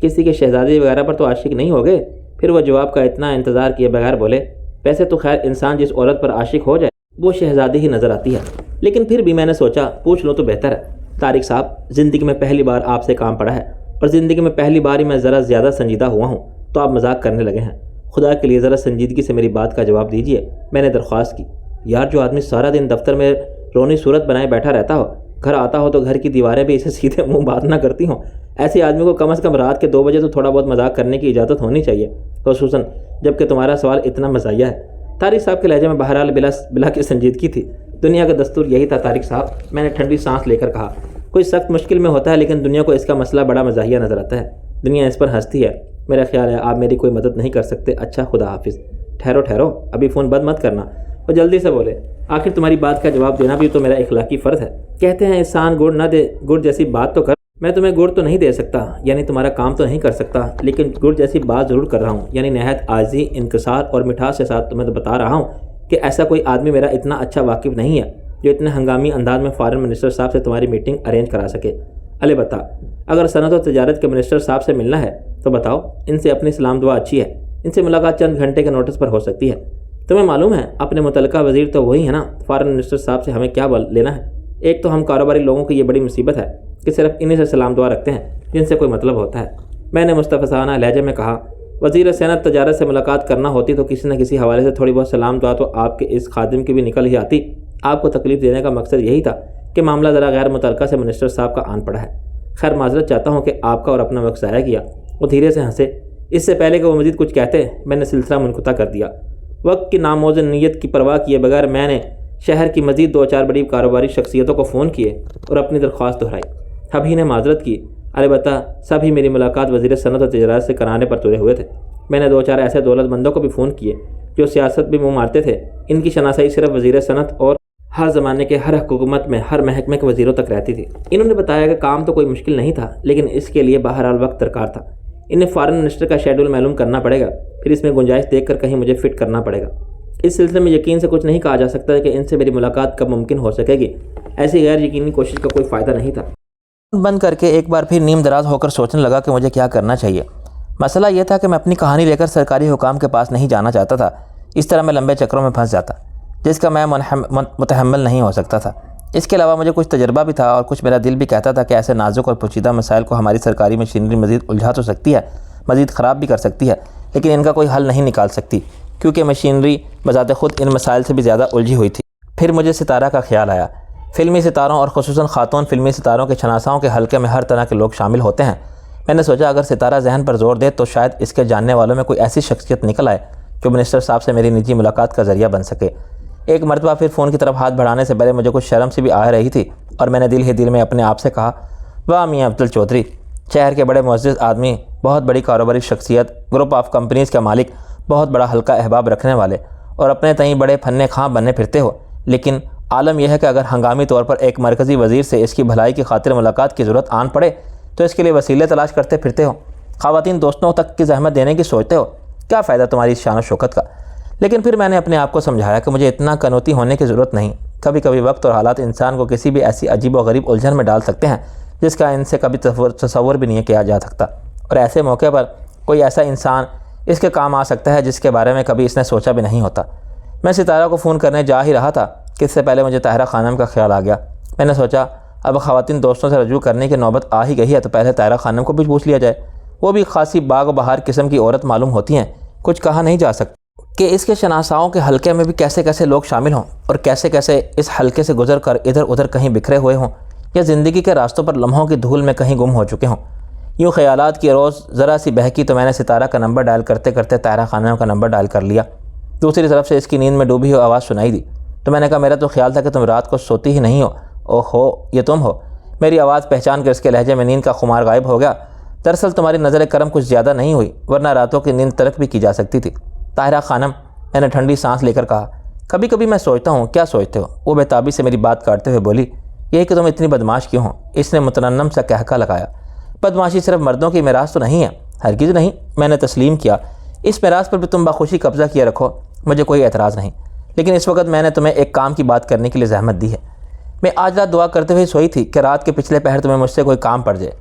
کسی کے شہزادی وغیرہ پر تو عاشق نہیں ہوگے؟ پھر وہ جواب کا اتنا انتظار کیے بغیر بولے، ویسے تو خیر انسان جس عورت پر عاشق ہو جائے وہ شہزادی ہی نظر آتی ہے، لیکن پھر بھی میں نے سوچا پوچھ لو تو بہتر ہے۔ طارق صاحب، زندگی میں پہلی بار آپ سے کام پڑا ہے، اور زندگی میں پہلی بار ہی میں ذرا زیادہ سنجیدہ ہوا ہوں تو آپ مذاق کرنے لگے ہیں۔ خدا کے لیے ذرا سنجیدگی سے میری بات کا جواب دیجیے، میں نے درخواست کی۔ یار جو آدمی سارا دن دفتر میں رونی صورت بنائے بیٹھا رہتا ہو، گھر آتا ہو تو گھر کی دیواریں بھی اسے سیدھے منہ بات نہ کرتی ہوں، ایسے آدمی کو کم از کم رات کے 2 بجے تو تھوڑا بہت مذاق کرنے کی اجازت ہونی چاہیے، خصوصاً جب کہ تمہارا سوال اتنا مزاحیہ ہے۔ طارق صاحب کے لہجے میں بہرحال بلا کی سنجیدگی تھی۔ دنیا کا دستور یہی تھا طارق صاحب، میں نے ٹھنڈی سانس لے کر کہا۔ کوئی سخت مشکل میں ہوتا ہے لیکن دنیا کو اس کا مسئلہ بڑا مزاحیہ نظر آتا ہے، دنیا اس پر ہنستی ہے۔ میرا خیال ہے آپ میری کوئی مدد نہیں کر سکتے۔ اچھا خدا حافظ۔ ٹھہرو ابھی فون بند مت کرنا، اور جلدی سے بولے، آخر تمہاری بات کا جواب دینا بھی تو میرا اخلاقی فرض ہے۔ کہتے ہیں انسان گڑ نہ دے، گڑ جیسی بات تو کر۔ میں تمہیں گڑ تو نہیں دے سکتا، یعنی تمہارا کام تو نہیں کر سکتا، لیکن گڑ جیسی بات ضرور کر رہا ہوں، یعنی نہایت عاجزی، انکسار اور مٹھاس کے ساتھ تمہیں بتا رہا ہوں کہ ایسا کوئی آدمی میرا اتنا اچھا واقف نہیں ہے جو اتنے ہنگامی انداز میں فارن منسٹر صاحب سے تمہاری میٹنگ ارینج کرا سکے۔ الے بتا، اگر صنعت و تجارت کے منسٹر صاحب سے ملنا ہے تو بتاؤ، ان سے اپنی سلام دعا اچھی ہے، ان سے ملاقات چند گھنٹے کے نوٹس پر ہو سکتی ہے۔ تمہیں معلوم ہے اپنے متعلقہ وزیر تو وہی ہے نا، فارن منسٹر صاحب سے ہمیں کیا لینا ہے؟ ایک تو ہم کاروباری لوگوں کی یہ بڑی مصیبت ہے کہ صرف انہی سے سلام دعا رکھتے ہیں جن سے کوئی مطلب ہوتا ہے۔ میں نے مستفسرانہ لہجے میں کہا، وزیر صنعت تجارت سے ملاقات کرنا ہوتی تو کسی نہ کسی حوالے سے تھوڑی بہت سلام دعا تو آپ کے اس خادم کی بھی نکل ہی آتی۔ آپ کو تکلیف دینے کا مقصد یہی تھا کہ معاملہ ذرا غیر متعلقہ سے منسٹر صاحب کا آن پڑا ہے۔ خیر معذرت چاہتا ہوں کہ آپ کا اور اپنا وقت ضائع کیا۔ وہ دھیرے سے ہنسے۔ اس سے پہلے کہ وہ مزید کچھ کہتے میں نے سلسلہ منقطع کر دیا۔ وقت کی ناموزن نیت کی پرواہ کیے بغیر میں نے شہر کی مزید 2-4 بڑی کاروباری شخصیتوں کو فون کیے اور اپنی درخواست دہرائی۔ سبھی نے معذرت کی، البتہ سبھی میری ملاقات وزیر صنعت و تجارت سے کرانے پر تلے ہوئے تھے۔ میں نے 2-4 ایسے دولت مندوں کو بھی فون کیے جو سیاست بھی منہ مارتے تھے۔ ان کی شناسائی صرف وزیر صنعت اور ہر زمانے کے ہر حکومت میں ہر محکمے کے وزیروں تک رہتی تھی۔ انہوں نے بتایا کہ کام تو کوئی مشکل نہیں تھا، لیکن اس کے لیے بہرحال وقت درکار تھا۔ انہیں فارن منسٹر کا شیڈول معلوم کرنا پڑے گا، پھر اس میں گنجائش دیکھ کر کہیں مجھے فٹ کرنا پڑے گا۔ اس سلسلے میں یقین سے کچھ نہیں کہا جا سکتا کہ ان سے میری ملاقات کب ممکن ہو سکے گی۔ ایسی غیر یقینی کوشش کا کوئی فائدہ نہیں تھا۔ بند کر کے ایک بار پھر نیم دراز ہو کر سوچنے لگا کہ مجھے کیا کرنا چاہیے۔ مسئلہ یہ تھا کہ میں اپنی کہانی لے کر سرکاری حکام کے پاس نہیں جانا چاہتا تھا، اس طرح میں لمبے چکروں میں پھنس جاتا جس کا میں متحمل نہیں ہو سکتا تھا۔ اس کے علاوہ مجھے کچھ تجربہ بھی تھا اور کچھ میرا دل بھی کہتا تھا کہ ایسے نازک اور پوشیدہ مسائل کو ہماری سرکاری مشینری مزید الجھا تو سکتی ہے، مزید خراب بھی کر سکتی ہے، لیکن ان کا کوئی حل نہیں نکال سکتی، کیونکہ مشینری بذات خود ان مسائل سے بھی زیادہ الجھی ہوئی تھی۔ پھر مجھے ستارہ کا خیال آیا۔ فلمی ستاروں اور خصوصاً خاتون فلمی ستاروں کے شناساؤں کے حلقے میں ہر طرح کے لوگ شامل ہوتے ہیں۔ میں نے سوچا اگر ستارہ ذہن پر زور دے تو شاید اس کے جاننے والوں میں کوئی ایسی شخصیت نکل آئے جو منسٹر صاحب سے میری نجی ملاقات کا ذریعہ بن سکے۔ ایک مرتبہ پھر فون کی طرف ہاتھ بڑھانے سے پہلے مجھے کچھ شرم سی بھی آ رہی تھی اور میں نے دل ہی دل میں اپنے آپ سے کہا، واہ میاں عبدل چودھری، شہر کے بڑے معزز آدمی، بہت بڑی کاروباری شخصیت، گروپ آف کمپنیز کا مالک، بہت بڑا حلقہ احباب رکھنے والے، اور اپنے تئیں بڑے پھنے خواہ بننے پھرتے ہو، لیکن عالم یہ ہے کہ اگر ہنگامی طور پر ایک مرکزی وزیر سے اس کی بھلائی کی خاطر ملاقات کی ضرورت آن پڑے تو اس کے لیے وسیلے تلاش کرتے پھرتے ہو، خواتین دوستوں تک کی زحمت دینے کی سوچتے ہو، کیا فائدہ تمہاری اس شان و شوکت کا؟ لیکن پھر میں نے اپنے آپ کو سمجھایا کہ مجھے اتنا کنوتی ہونے کی ضرورت نہیں۔ کبھی کبھی وقت اور حالات انسان کو کسی بھی ایسی عجیب و غریب الجھن میں ڈال سکتے ہیں جس کا ان سے کبھی تصور بھی نہیں کیا جا سکتا، اور ایسے موقع پر کوئی ایسا انسان اس کے کام آ سکتا ہے جس کے بارے میں کبھی اس نے سوچا بھی نہیں ہوتا۔ میں ستارہ کو فون کرنے جا ہی رہا تھا کہ اس سے پہلے مجھے طاہرہ خانم کا خیال آ گیا۔ میں نے سوچا اب خواتین دوستوں سے رجوع کرنے کی نوبت آ ہی گئی ہے تو پہلے طاہرہ خانم کو بھی پوچھ لیا جائے۔ وہ بھی خاصی باغ و بہار قسم کی عورت معلوم ہوتی ہیں، کچھ کہا نہیں جا سکتا کہ اس کے شناساؤں کے حلقے میں بھی کیسے کیسے لوگ شامل ہوں اور کیسے کیسے اس حلقے سے گزر کر ادھر ادھر کہیں بکھرے ہوئے ہوں یا زندگی کے راستوں پر لمحوں کی دھول میں کہیں گم ہو چکے ہوں۔ یوں خیالات کی روز ذرا سی بہکی تو میں نے ستارہ کا نمبر ڈائل کرتے کرتے طاہرہ خانم کا نمبر ڈائل کر لیا۔ دوسری طرف سے اس کی نیند میں ڈوبی ہوئی آواز سنائی دی تو میں نے کہا، میرا تو خیال تھا کہ تم رات کو سوتی ہی نہیں ہو۔ اوہو، یہ تم ہو؟ میری آواز پہچان کر اس کے لہجے میں نیند کا خمار غائب ہو گیا۔ دراصل تمہاری نظر کرم کچھ زیادہ نہیں ہوئی ورنہ راتوں کی نیند ترک بھی کی جا سکتی تھی۔ طاہرہ خانم، میں نے ٹھنڈی سانس لے کر کہا، کبھی کبھی میں سوچتا ہوں۔ کیا سوچتے ہو؟ وہ بے تابی سے میری بات کاٹتے ہوئے بولی، یہ کہ تم اتنی بدماش کیوں ہو؟ اس نے مترنم سا کہکا لگایا۔ بدماشی صرف مردوں کی میراث تو نہیں ہے۔ ہرگز نہیں، میں نے تسلیم کیا۔ اس میراث پر بھی تم بخوشی قبضہ کیے رکھو، مجھے کوئی اعتراض نہیں، لیکن اس وقت میں نے تمہیں ایک کام کی بات کرنے کے لیے زحمت دی ہے۔ میں آج رات دعا کرتے ہوئے سوئی تھی کہ رات کے پچھلے پہر تمہیں مجھ سے کوئی کام پڑ جائے۔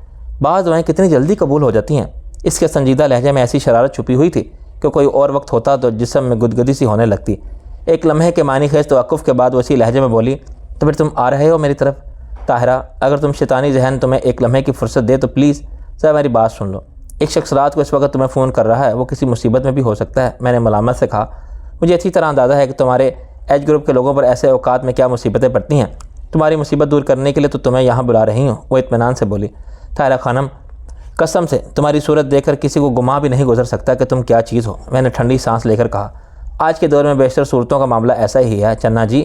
بعض دعائیں کتنی جلدی قبول ہو جاتی ہیں۔ اس کے سنجیدہ لہجے میں ایسی شرارت چھپی ہوئی تھی کہ کوئی اور وقت ہوتا تو جسم میں گدگدی سی ہونے لگتی۔ ایک لمحے کے معنی خیز توقف کے بعد وہ اسی لہجے میں بولی، تو پھر تم آ رہے ہو میری طرف؟ طاہرہ، اگر تم شیطانی ذہن تمہیں ایک لمحے کی فرصت دے تو پلیز ذرا میری بات سن لو، ایک شخص رات کو اس وقت تمہیں فون کر رہا ہے، وہ کسی مصیبت میں بھی ہو سکتا ہے۔ میں نے ملامت سے کہا، مجھے اچھی طرح اندازہ ہے کہ تمہارے ایج گروپ کے لوگوں پر ایسے اوقات میں کیا مصیبتیں پڑتی ہیں۔ تمہاری مصیبت دور کرنے کے لیے تو تمہیں یہاں بلا رہی ہوں۔ وہ اطمینان سے بولی۔ طاہرہ خانم، قسم سے تمہاری صورت دیکھ کر کسی کو گمان بھی نہیں گزر سکتا کہ تم کیا چیز ہو۔ میں نے ٹھنڈی سانس لے کر کہا، آج کے دور میں بیشتر صورتوں کا معاملہ ایسا ہی ہے چنا جی۔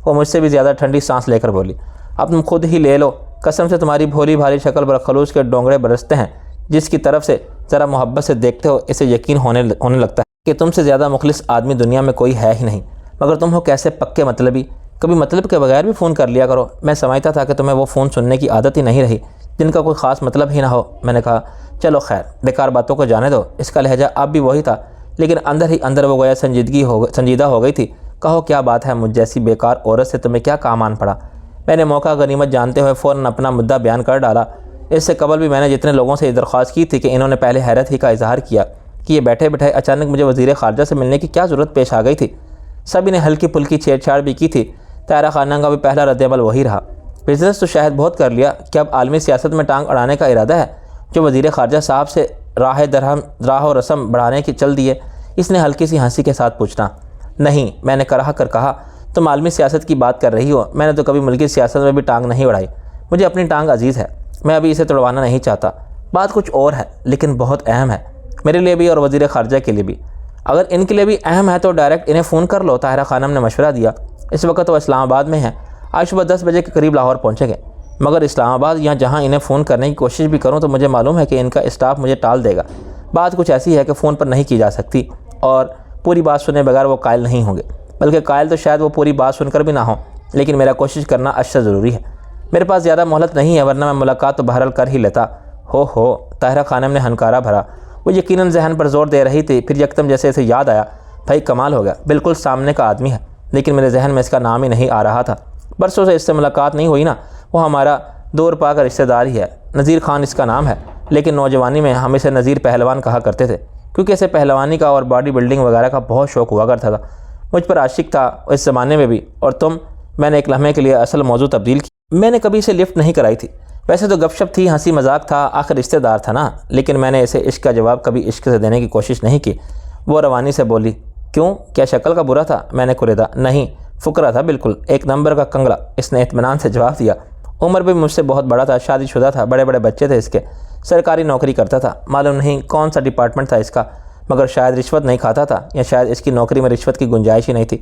وہ مجھ سے بھی زیادہ ٹھنڈی سانس لے کر بولی، اب تم خود ہی لے لو، قسم سے تمہاری بھولی بھالی شکل پر خلوص کے ڈونگڑے برستے ہیں۔ جس کی طرف سے ذرا محبت سے دیکھتے ہو اسے یقین ہونے لگتا ہے کہ تم سے زیادہ مخلص آدمی دنیا میں کوئی ہے ہی نہیں، مگر تم ہو کیسے پکے مطلبی، کبھی مطلب کے بغیر بھی فون کر لیا کرو۔ میں سمجھتا تھا کہ تمہیں وہ فون سننے کی عادت ہی نہیں رہی جن کا کوئی خاص مطلب ہی نہ ہو۔ میں نے کہا، چلو خیر، بیکار باتوں کو جانے دو۔ اس کا لہجہ اب بھی وہی تھا، لیکن اندر ہی اندر وہ گویا سنجیدہ ہو گئی تھی۔ کہو کیا بات ہے، مجھ جیسی بیکار عورت سے تمہیں کیا کام آن پڑا؟ میں نے موقع غنیمت جانتے ہوئے فوراً اپنا مدعا بیان کر ڈالا۔ اس سے قبل بھی میں نے جتنے لوگوں سے یہ درخواست کی تھی کہ انہوں نے پہلے حیرت ہی کا اظہار کیا کہ یہ بیٹھے بیٹھے اچانک مجھے وزیر خارجہ سے ملنے کی کیا ضرورت پیش آ گئی تھی۔ سبھی نے ہلکی پھلکی چھیڑ چھاڑ بھی کی تھی۔ طاہرہ خانم کا بھی پہلا رد عمل وہی رہا، بزنس تو شاید بہت کر لیا، کہ اب عالمی سیاست میں ٹانگ اڑانے کا ارادہ ہے؟ جو وزیر خارجہ صاحب سے راہ و رسم بڑھانے کی چل دیے؟ اس نے ہلکی سی ہنسی کے ساتھ پوچھنا۔ نہیں، میں نے کراہ کر کہا، تم عالمی سیاست کی بات کر رہی ہو، میں نے تو کبھی ملکی سیاست میں بھی ٹانگ نہیں اڑائی۔ مجھے اپنی ٹانگ عزیز ہے، میں ابھی اسے توڑوانا نہیں چاہتا۔ بات کچھ اور ہے، لیکن بہت اہم ہے، میرے لیے بھی اور وزیر خارجہ کے لیے بھی۔ اگر ان کے لیے بھی اہم ہے تو ڈائریکٹ انہیں فون کر لو، طاہرہ خانم نے مشورہ دیا۔ اس وقت وہ اسلام آباد میں ہیں، آج صبح 10 بجے کے قریب لاہور پہنچیں گے، مگر اسلام آباد یا جہاں انہیں فون کرنے کی کوشش بھی کروں تو مجھے معلوم ہے کہ ان کا اسٹاف مجھے ٹال دے گا۔ بات کچھ ایسی ہے کہ فون پر نہیں کی جا سکتی، اور پوری بات سنے بغیر وہ قائل نہیں ہوں گے، بلکہ قائل تو شاید وہ پوری بات سن کر بھی نہ ہوں، لیکن میرا کوشش کرنا اشد ضروری ہے۔ میرے پاس زیادہ مہلت نہیں ہے، ورنہ میں ملاقات تو بہرحال کر ہی لیتا۔ ہو طاہرہ خانم نے ہنکارا بھرا۔ وہ یقیناً ذہن پر زور دے رہی تھی، پھر یکدم جیسے اسے یاد آیا، بھائی کمال ہو گیا، بالکل سامنے کا آدمی ہے، لیکن میرے ذہن میں اس کا نام ہی نہیں آ رہا تھا۔ برسوں سے اس سے ملاقات نہیں ہوئی نا، وہ ہمارا دور پا کا رشتہ دار ہی ہے، نذیر خان اس کا نام ہے، لیکن نوجوانی میں ہم اسے نذیر پہلوان کہا کرتے تھے، کیونکہ اسے پہلوانی کا اور باڈی بلڈنگ وغیرہ کا بہت شوق ہوا کرتا تھا۔ مجھ پر عاشق تھا اس زمانے میں بھی، اور تم، میں نے ایک لمحے کے لیے اصل موضوع تبدیل کی۔ میں نے کبھی اسے لفٹ نہیں کرائی تھی، ویسے تو گپ شپ تھی، ہنسی مذاق تھا، آخر رشتہ دار تھا نا، لیکن میں نے اسے عشق کا جواب کبھی عشق سے دینے کی کوشش نہیں کی۔ وہ روانی سے بولی، کیوں، کیا شکل کا برا تھا؟ میں نے کریدا، نہیں، فقرا تھا بالکل، ایک نمبر کا کنگلا، اس نے اطمینان سے جواب دیا۔ عمر بھی مجھ سے بہت بڑا تھا، شادی شدہ تھا، بڑے بڑے بچے تھے اس کے، سرکاری نوکری کرتا تھا، معلوم نہیں کون سا ڈپارٹمنٹ تھا اس کا، مگر شاید رشوت نہیں کھاتا تھا، یا شاید اس کی نوکری میں رشوت کی گنجائش ہی نہیں تھی،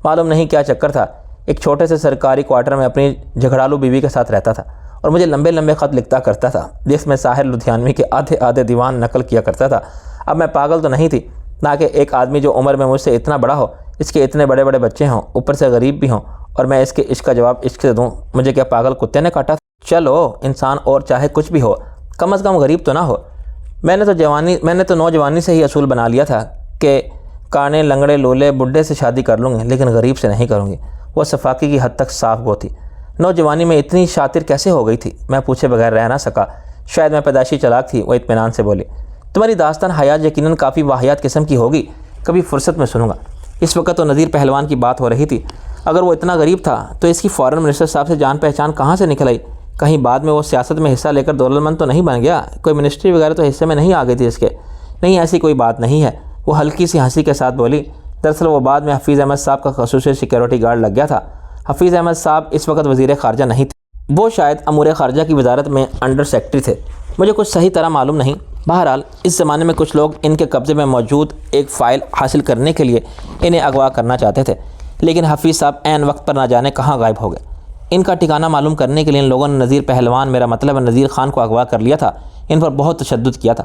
معلوم نہیں کیا چکر تھا۔ ایک چھوٹے سے سرکاری کوارٹر میں اپنی جھگڑالو بیوی کے ساتھ رہتا تھا، اور مجھے لمبے لمبے خط لکھتا کرتا تھا، جس میں ساحر لدھیانوی کے آدھے دیوان نقل کیا کرتا تھا۔ اب میں پاگل تو نہیں تھی، نہ کہ ایک آدمی جو عمر میں مجھ سے اتنا بڑا ہو، اس کے اتنے بڑے بڑے بچے ہوں، اوپر سے غریب بھی ہوں، اور میں اس کے عشق کا جواب عشق سے دوں؟ مجھے کیا پاگل کتے نے کاٹا؟ چلو انسان اور چاہے کچھ بھی ہو، کم از کم غریب تو نہ ہو۔ میں نے تو نوجوانی سے ہی اصول بنا لیا تھا کہ کانے لنگڑے لولے بڈھے سے شادی کر لوں گی، لیکن غریب سے نہیں کروں گی۔ وہ صفاقی کی حد تک صاف گو تھی۔ نوجوانی میں اتنی شاطر کیسے ہو گئی تھی؟ میں پوچھے بغیر رہ نہ سکا، شاید میں پیدائشی چلاک تھی۔ وہ اطمینان سے بولی، تمہاری داستان حیات یقیناً کافی واحیات قسم کی ہوگی، کبھی فرصت میں سنوں گا۔ اس وقت تو نذیر پہلوان کی بات ہو رہی تھی۔ اگر وہ اتنا غریب تھا تو اس کی فارن منسٹر صاحب سے جان پہچان کہاں سے نکل آئی؟ کہیں بعد میں وہ سیاست میں حصہ لے کر دولت مند تو نہیں بن گیا؟ کوئی منسٹری وغیرہ تو حصے میں نہیں آ گئی تھی اس کے؟ نہیں، ایسی کوئی بات نہیں ہے، وہ ہلکی سی ہنسی کے ساتھ بولی۔ دراصل وہ بعد میں حفیظ احمد صاحب کا خصوصی سیکیورٹی گارڈ لگ گیا تھا۔ حفیظ احمد صاحب اس وقت وزیر خارجہ نہیں تھے، وہ شاید امور خارجہ کی وزارت میں انڈر سیکرٹری تھے، مجھے کچھ صحیح طرح معلوم نہیں۔ بہرحال اس زمانے میں کچھ لوگ ان کے قبضے میں موجود ایک فائل حاصل کرنے کے لیے انہیں اغوا کرنا چاہتے تھے، لیکن حفیظ صاحب عین وقت پر نہ جانے کہاں غائب ہو گئے۔ ان کا ٹھکانہ معلوم کرنے کے لیے ان لوگوں نے نذیر پہلوان، میرا مطلب ہے نذیر خان کو اغوا کر لیا تھا۔ ان پر بہت تشدد کیا تھا،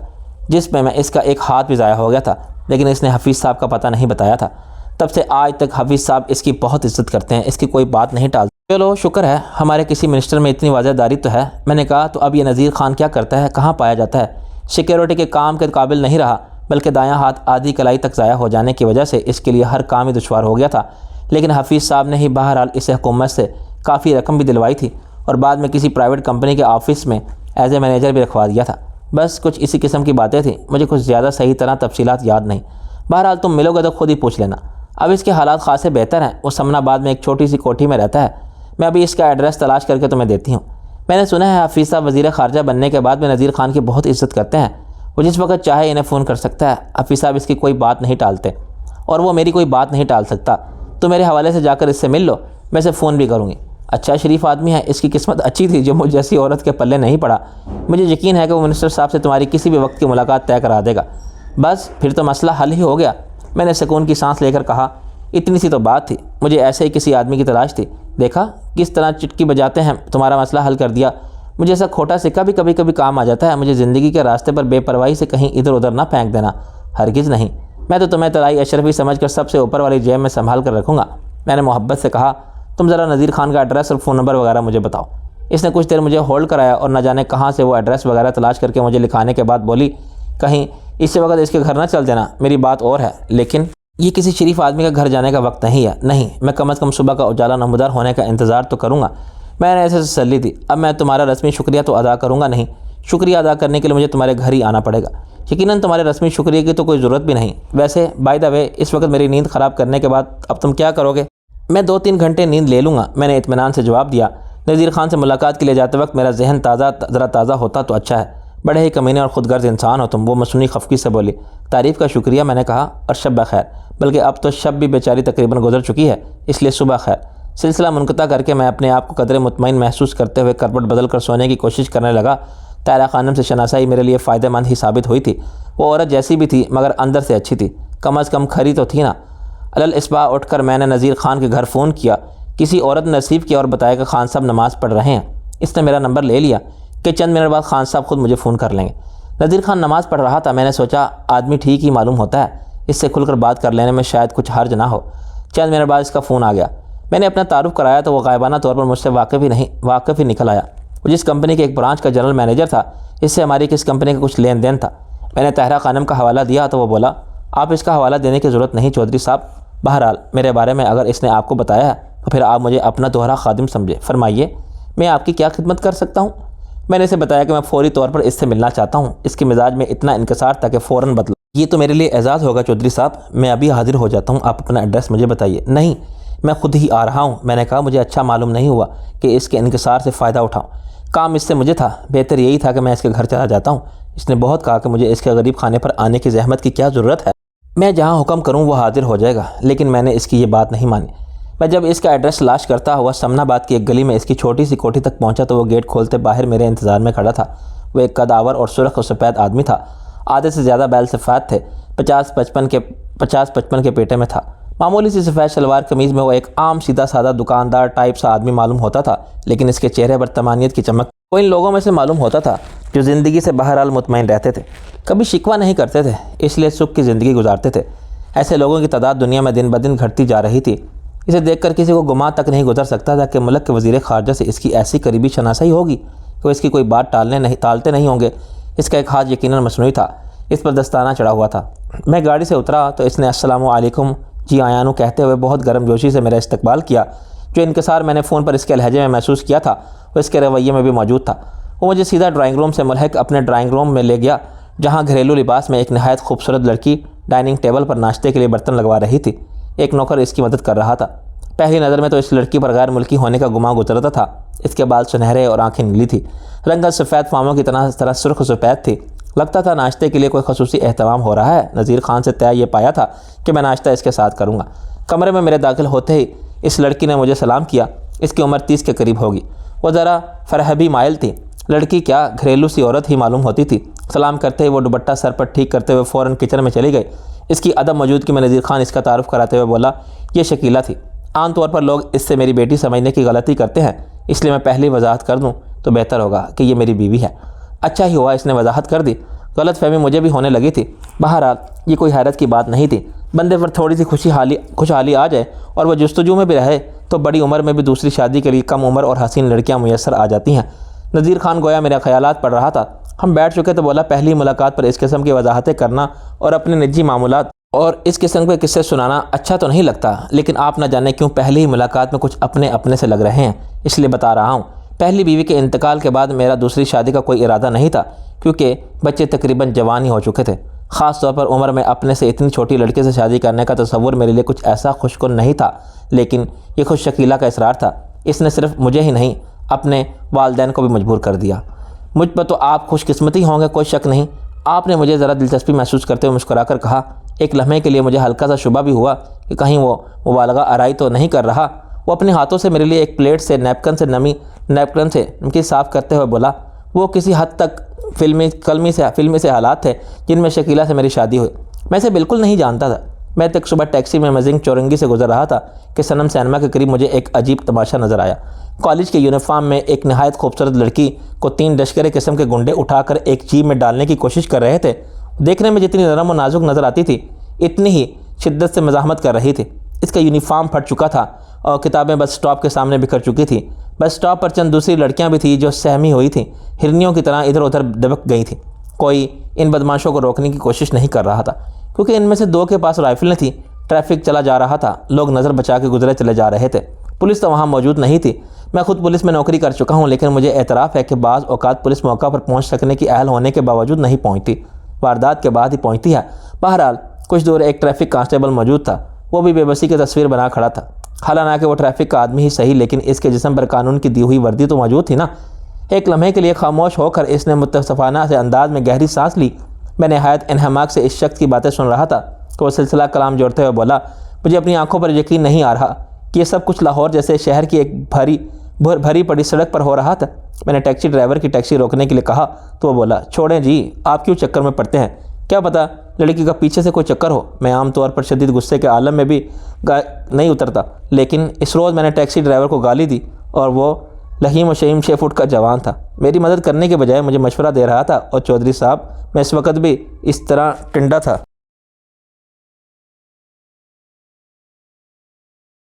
جس میں اس کا ایک ہاتھ بھی ضائع ہو گیا تھا، لیکن اس نے حفیظ صاحب کا پتہ نہیں بتایا تھا۔ تب سے آج تک حفیظ صاحب اس کی بہت عزت کرتے ہیں، اس کی کوئی بات نہیں ٹالتے۔ چلو شکر ہے ہمارے کسی منسٹر میں اتنی واضح داری تو ہے۔ میں نے کہا، تو اب یہ نذیر خان کیا کرتا ہے، کہاں پایا جاتا ہے؟ سیکیورٹی کے کام کے قابل نہیں رہا، بلکہ دایاں ہاتھ آدھی کلائی تک ضائع ہو جانے کی وجہ سے اس کے لیے ہر کام ہی دشوار ہو گیا تھا، لیکن حفیظ صاحب نے ہی بہرحال اسے حکومت سے کافی رقم بھی دلوائی تھی، اور بعد میں کسی پرائیویٹ کمپنی کے آفس میں ایز اے مینیجر بھی رکھوا دیا تھا۔ بس کچھ اسی قسم کی باتیں تھیں، مجھے کچھ زیادہ صحیح طرح تفصیلات یاد نہیں۔ بہرحال تم ملو گے تو خود ہی پوچھ لینا۔ اب اس کے حالات خاصے بہتر ہیں، وہ سمن آباد میں ایک چھوٹی سی کوٹھی میں رہتا ہے، میں ابھی اس کا ایڈریس تلاش کر کے تمہیں دیتی ہوں۔ میں نے سنا ہے حفیظ صاحب وزیر خارجہ بننے کے بعد میں نذیر خان کی بہت عزت کرتے ہیں، وہ جس وقت چاہے انہیں فون کر سکتا ہے، حفیظ صاحب اس کی کوئی بات نہیں ٹالتے اور وہ میری کوئی بات نہیں ٹال سکتا، تو میرے حوالے سے جا کر اس سے مل لو، میں اسے فون بھی کروں گی۔ اچھا شریف آدمی ہے، اس کی قسمت اچھی تھی جو مجھ جیسی عورت کے پلے نہیں پڑا۔ مجھے یقین ہے کہ وہ منسٹر صاحب سے تمہاری کسی بھی وقت کی ملاقات طے کرا دے گا، بس پھر تو مسئلہ حل ہی ہو گیا۔ میں نے سکون کی سانس لے کر کہا، اتنی سی تو بات تھی، مجھے ایسے ہی کسی آدمی کی تلاش تھی، دیکھا کس طرح چٹکی بجاتے ہیں، تمہارا مسئلہ حل کر دیا۔ مجھے ایسا کھوٹا سکہ بھی کبھی کام آ جاتا ہے، مجھے زندگی کے راستے پر بے پرواہی سے کہیں ادھر ادھر نہ پھینک دینا، ہرگز نہیں۔ میں تو تمہیں طلائی اشرفی سمجھ کر سب سے اوپر والی جیب میں سنبھال کر رکھوں گا۔ میں نے محبت سے کہا، تم ذرا نذیر خان کا ایڈریس اور فون نمبر وغیرہ مجھے بتاؤ۔ اس نے کچھ دیر مجھے ہولڈ کرایا اور نہ جانے کہاں سے وہ ایڈریس وغیرہ تلاش کر کے مجھے لکھانے کے بعد بولی، کہیں اس وقت اس کے گھر نہ چل دینا، میری بات اور ہے، لیکن یہ کسی شریف آدمی کا گھر جانے کا وقت نہیں ہے، نہیں، میں کم از کم صبح کا اجالا نمودار ہونے کا انتظار تو کروں گا۔ میں نے ایسے تسلی دی، اب میں تمہارا رسمی شکریہ تو ادا کروں گا نہیں، شکریہ ادا کرنے کے لیے مجھے تمہارے گھر ہی آنا پڑے گا۔ یقیناً تمہارے رسمی شکریہ کی تو کوئی ضرورت بھی نہیں۔ ویسے بائی دا وے، اس وقت میری نیند خراب کرنے کے بعد اب تم کیا کرو گے؟ میں 2-3 گھنٹے نیند لے لوں گا، میں نے اطمینان سے جواب دیا۔ نذیر خان سے ملاقات کے لیے جاتے وقت میرا ذہن ذرا تازہ ہوتا تو اچھا ہے، بڑے ہی کمینے اور خود غرض انسان ہو تم، وہ مصنوعی خفگی سے بولی۔ تعریف کا شکریہ، میں نے کہا، اور شب بخیر، بلکہ اب تو شب بھی بیچاری تقریباً گزر چکی ہے، اس لیے صبح خیر۔ سلسلہ منقطع کر کے میں اپنے آپ کو قدرے مطمئن محسوس کرتے ہوئے کروٹ بدل کر سونے کی کوشش کرنے لگا۔ طاہرہ خانم سے شناسائی میرے لیے فائدہ مند ہی ثابت ہوئی تھی، وہ عورت جیسی بھی تھی مگر اندر سے اچھی تھی، کم از کم کھری تو تھی نا۔ الاصباح اٹھ کر میں نے نذیر خان کے گھر فون کیا، کسی عورت نے رسیو کیا اور بتایا کہ خان صاحب نماز پڑھ رہے ہیں۔ اس نے میرا نمبر لے لیا کہ چند منٹ بعد خان صاحب خود مجھے فون کر لیں گے۔ نذیر خان نماز پڑھ رہا تھا، میں نے سوچا آدمی ٹھیک ہی معلوم ہوتا ہے، اس سے کھل کر بات کر لینے میں شاید کچھ حرج نہ ہو۔ چند منٹ بعد اس کا فون آ گیا، میں نے اپنا تعارف کرایا تو وہ غائبانہ طور پر مجھ سے واقف ہی نکل آیا۔ وہ جس کمپنی کے ایک برانچ کا جنرل مینیجر تھا، اس سے ہماری کس کمپنی کا کچھ لین دین تھا۔ میں نے طاہرہ خانم کا حوالہ دیا تو وہ بولا، آپ اس کا حوالہ دینے کی ضرورت نہیں چودھری صاحب، بہرحال میرے بارے میں اگر اس نے آپ کو بتایا ہے تو پھر آپ مجھے اپنا دوہرا خادم سمجھے، فرمائیے میں آپ کی کیا خدمت کر سکتا ہوں؟ میں نے اسے بتایا کہ میں فوری طور پر اس سے ملنا چاہتا ہوں، اس کے مزاج میں اتنا انکسار تھا کہ فوراً بدلا۔ یہ تو میرے لیے اعزاز ہوگا چودھری صاحب، میں ابھی حاضر ہو جاتا ہوں، آپ اپنا ایڈریس مجھے بتائیے۔ نہیں، میں خود ہی آ رہا ہوں، میں نے کہا، مجھے اچھا معلوم نہیں ہوا کہ اس کے انکسار سے فائدہ اٹھاؤں، کام اس سے مجھے تھا، بہتر یہی تھا کہ میں اس کے گھر چلا جاتا ہوں۔ اس نے بہت کہا کہ مجھے اس کے غریب خانے پر آنے کی زحمت کی کیا ضرورت ہے، میں جہاں حکم کروں وہ حاضر ہو جائے گا، لیکن میں نے اس کی یہ بات نہیں مانی۔ میں جب اس کا ایڈریس تلاش کرتا ہوا سمنا آباد کی ایک گلی میں اس کی چھوٹی سی کوٹھی تک پہنچا تو وہ گیٹ کھولتے باہر میرے انتظار میں کھڑا تھا۔ وہ ایک قدآور اور سرخ و سفید آدمی تھا، آدھے سے زیادہ بیل سفید تھے، 50-55 کے پیٹے میں تھا۔ معمولی سی سفید شلوار قمیض میں وہ ایک عام سیدھا سادہ دکاندار ٹائپ سا آدمی معلوم ہوتا تھا، لیکن اس کے چہرے پر طمانینت کی چمک وہ ان لوگوں میں سے معلوم ہوتا تھا جو زندگی سے بہرحال مطمئن رہتے تھے، کبھی شکوہ نہیں کرتے تھے، اس لیے سکھ کی زندگی گزارتے تھے۔ ایسے لوگوں کی تعداد دنیا میں دن بدن گھٹتی جا رہی تھی۔ اسے دیکھ کر کسی کو گمان تک نہیں گزر سکتا تھا کہ ملک کے وزیر خارجہ سے اس کی ایسی قریبی شناسائی ہوگی کہ وہ اس کی کوئی بات ٹالتے نہیں ہوں گے۔ اس کا ایک ہاتھ یقیناً مصنوعی تھا، اس پر دستانہ چڑھا ہوا تھا۔ میں گاڑی سے اترا تو اس نے السلام علیکم جی آیانو کہتے ہوئے بہت گرم جوشی سے میرا استقبال کیا۔ جو انکسار میں نے فون پر اس کے لہجے میں محسوس کیا تھا وہ اس کے رویے میں بھی موجود تھا۔ وہ مجھے سیدھا ڈرائنگ روم سے ملحق اپنے ڈرائنگ روم میں لے گیا، جہاں گھریلو لباس میں ایک نہایت خوبصورت لڑکی ڈائننگ ٹیبل پر ناشتے کے لیے برتن لگوا رہی تھی۔ ایک نوکر اس کی مدد کر رہا تھا۔ پہلی نظر میں تو اس لڑکی پر غیر ملکی ہونے کا گمان گزرتا تھا۔ اس کے بال سنہرے اور آنکھیں نیلی تھی، رنگت سفید فاموں کی طرح سرخ و سفید تھی۔ لگتا تھا ناشتے کے لیے کوئی خصوصی اہتمام ہو رہا ہے۔ نذیر خان سے طے یہ پایا تھا کہ میں ناشتہ اس کے ساتھ کروں گا۔ کمرے میں میرے داخل ہوتے ہی اس لڑکی نے مجھے سلام کیا۔ اس کی عمر 30 کے قریب ہوگی۔ وہ ذرا فرہبی مائل تھی، لڑکی کیا گھریلو سی عورت ہی معلوم ہوتی تھی۔ سلام کرتے ہی وہ دوپٹہ سر پر ٹھیک کرتے ہوئے فوراً کچن میں چلی گئی۔ اس کی عدم موجودگی میں نذیر خان اس کا تعارف کراتے ہوئے بولا، یہ شکیلہ تھی۔ عام طور پر لوگ اس سے میری بیٹی سمجھنے کی غلطی کرتے ہیں، اس لیے میں پہلی وضاحت کر دوں تو بہتر ہوگا کہ یہ میری بیوی ہے۔ اچھا ہی ہوا اس نے وضاحت کر دی، غلط فہمی مجھے بھی ہونے لگی تھی۔ بہرحال یہ کوئی حیرت کی بات نہیں تھی، بندے پر تھوڑی سی خوشحالی آ جائے اور وہ جستجو میں بھی رہے تو بڑی عمر میں بھی دوسری شادی کے لیے کم عمر اور حسین لڑکیاں میسر آ جاتی ہیں۔ نذیر خان گویا میرے خیالات پڑھ رہا تھا۔ ہم بیٹھ چکے تو بولا، پہلی ملاقات پر اس قسم کی وضاحتیں کرنا اور اپنے نجی معاملات اور اس قسم کے قصے سنانا اچھا تو نہیں لگتا، لیکن آپ نہ جانے کیوں پہلی ہی ملاقات میں کچھ اپنے سے لگ رہے ہیں، اس لیے بتا رہا ہوں۔ پہلی بیوی کے انتقال کے بعد میرا دوسری شادی کا کوئی ارادہ نہیں تھا، کیونکہ بچے تقریباً جوان ہی ہو چکے تھے۔ خاص طور پر عمر میں اپنے سے اتنی چھوٹی لڑکی سے شادی کرنے کا تصور میرے لیے کچھ ایسا خوشکن نہیں تھا، لیکن یہ خوش شکیلہ کا اصرار تھا۔ اس نے صرف مجھے ہی نہیں، اپنے والدین کو بھی مجبور کر دیا۔ مجھ پر تو آپ خوش قسمتی ہوں گے، کوئی شک نہیں۔ آپ نے مجھے ذرا دلچسپی محسوس کرتے ہوئے مسکرا کر کہا۔ ایک لمحے کے لیے مجھے ہلکا سا شبہ بھی ہوا کہ کہیں وہ مبالغہ آرائی تو نہیں کر رہا۔ وہ اپنے ہاتھوں سے میرے لیے ایک پلیٹ سے نیپکن سے نمکی صاف کرتے ہوئے بولا۔ وہ کسی حد تک فلمی سے حالات تھے جن میں شکیلہ سے میری شادی ہوئی۔ میں اسے بالکل نہیں جانتا تھا۔ میں تک صبح ٹیکسی میں مزنگ چورنگی سے گزر رہا تھا کہ صنم سینما کے قریب مجھے ایک عجیب تماشا نظر آیا۔ کالج کے یونیفارم میں ایک نہایت خوبصورت لڑکی کو 3 لشکرے قسم کے گنڈے اٹھا کر ایک جیپ میں ڈالنے کی کوشش کر رہے تھے۔ دیکھنے میں جتنی نرم و نازک نظر آتی تھی اتنی ہی شدت سے مزاحمت کر رہی تھی۔ اس کا یونیفارم پھٹ چکا تھا اور کتابیں بس اسٹاپ کے سامنے بکھر چکی تھیں۔ بس اسٹاپ پر چند دوسری لڑکیاں بھی تھیں جو سہمی ہوئی تھیں، ہرنیوں کی طرح ادھر ادھر دبک گئی تھیں۔ کوئی ان بدماشوں کو روکنے کی کوشش نہیں کر رہا تھا کیونکہ ان میں سے 2 کے پاس رائفلیں تھیں۔ ٹریفک چلا جا رہا تھا، لوگ نظر بچا کے گزرے چلے جا رہے تھے۔ پولیس تو وہاں موجود نہیں تھی۔ میں خود پولیس میں نوکری کر چکا ہوں، لیکن مجھے اعتراف ہے کہ بعض اوقات پولیس موقع پر پہنچ سکنے کی اہل ہونے کے باوجود نہیں پہنچتی، واردات کے بعد ہی پہنچتی ہے۔ بہرحال کچھ دور ایک ٹریفک کانسٹیبل موجود تھا۔ وہ بھی بے بسی کی تصویر بنا کھڑا تھا۔ حالانکہ وہ ٹریفک کا آدمی ہی صحیح، لیکن اس کے جسم پر قانون کی دی ہوئی وردی تو موجود تھی نا۔ ایک لمحے کے لیے خاموش ہو کر اس نے متاسفانہ سے انداز میں گہری سانس لی۔ میں نہایت انہماک سے اس شخص کی باتیں سن رہا تھا کہ وہ سلسلہ کلام جوڑتے ہوئے بولا، مجھے اپنی آنکھوں پر یقین نہیں آ رہا کہ یہ سب کچھ لاہور جیسے شہر کی ایک بھری پڑی سڑک پر ہو رہا تھا۔ میں نے ٹیکسی ڈرائیور کی ٹیکسی روکنے کے لیے کہا تو وہ بولا، چھوڑیں جی، آپ کیوں چکر میں پڑتے ہیں؟ کیا پتہ لڑکی کا پیچھے سے کوئی چکر ہو۔ میں عام طور پر شدید غصے کے عالم میں بھی نہیں اترتا، لیکن اس روز میں نے ٹیکسی ڈرائیور کو گالی دی اور وہ لہیم و شہیم 6 فٹ کا جوان تھا۔ میری مدد کرنے کے بجائے مجھے مشورہ دے رہا تھا، اور چودھری صاحب میں اس وقت بھی اس طرح ٹنڈا تھا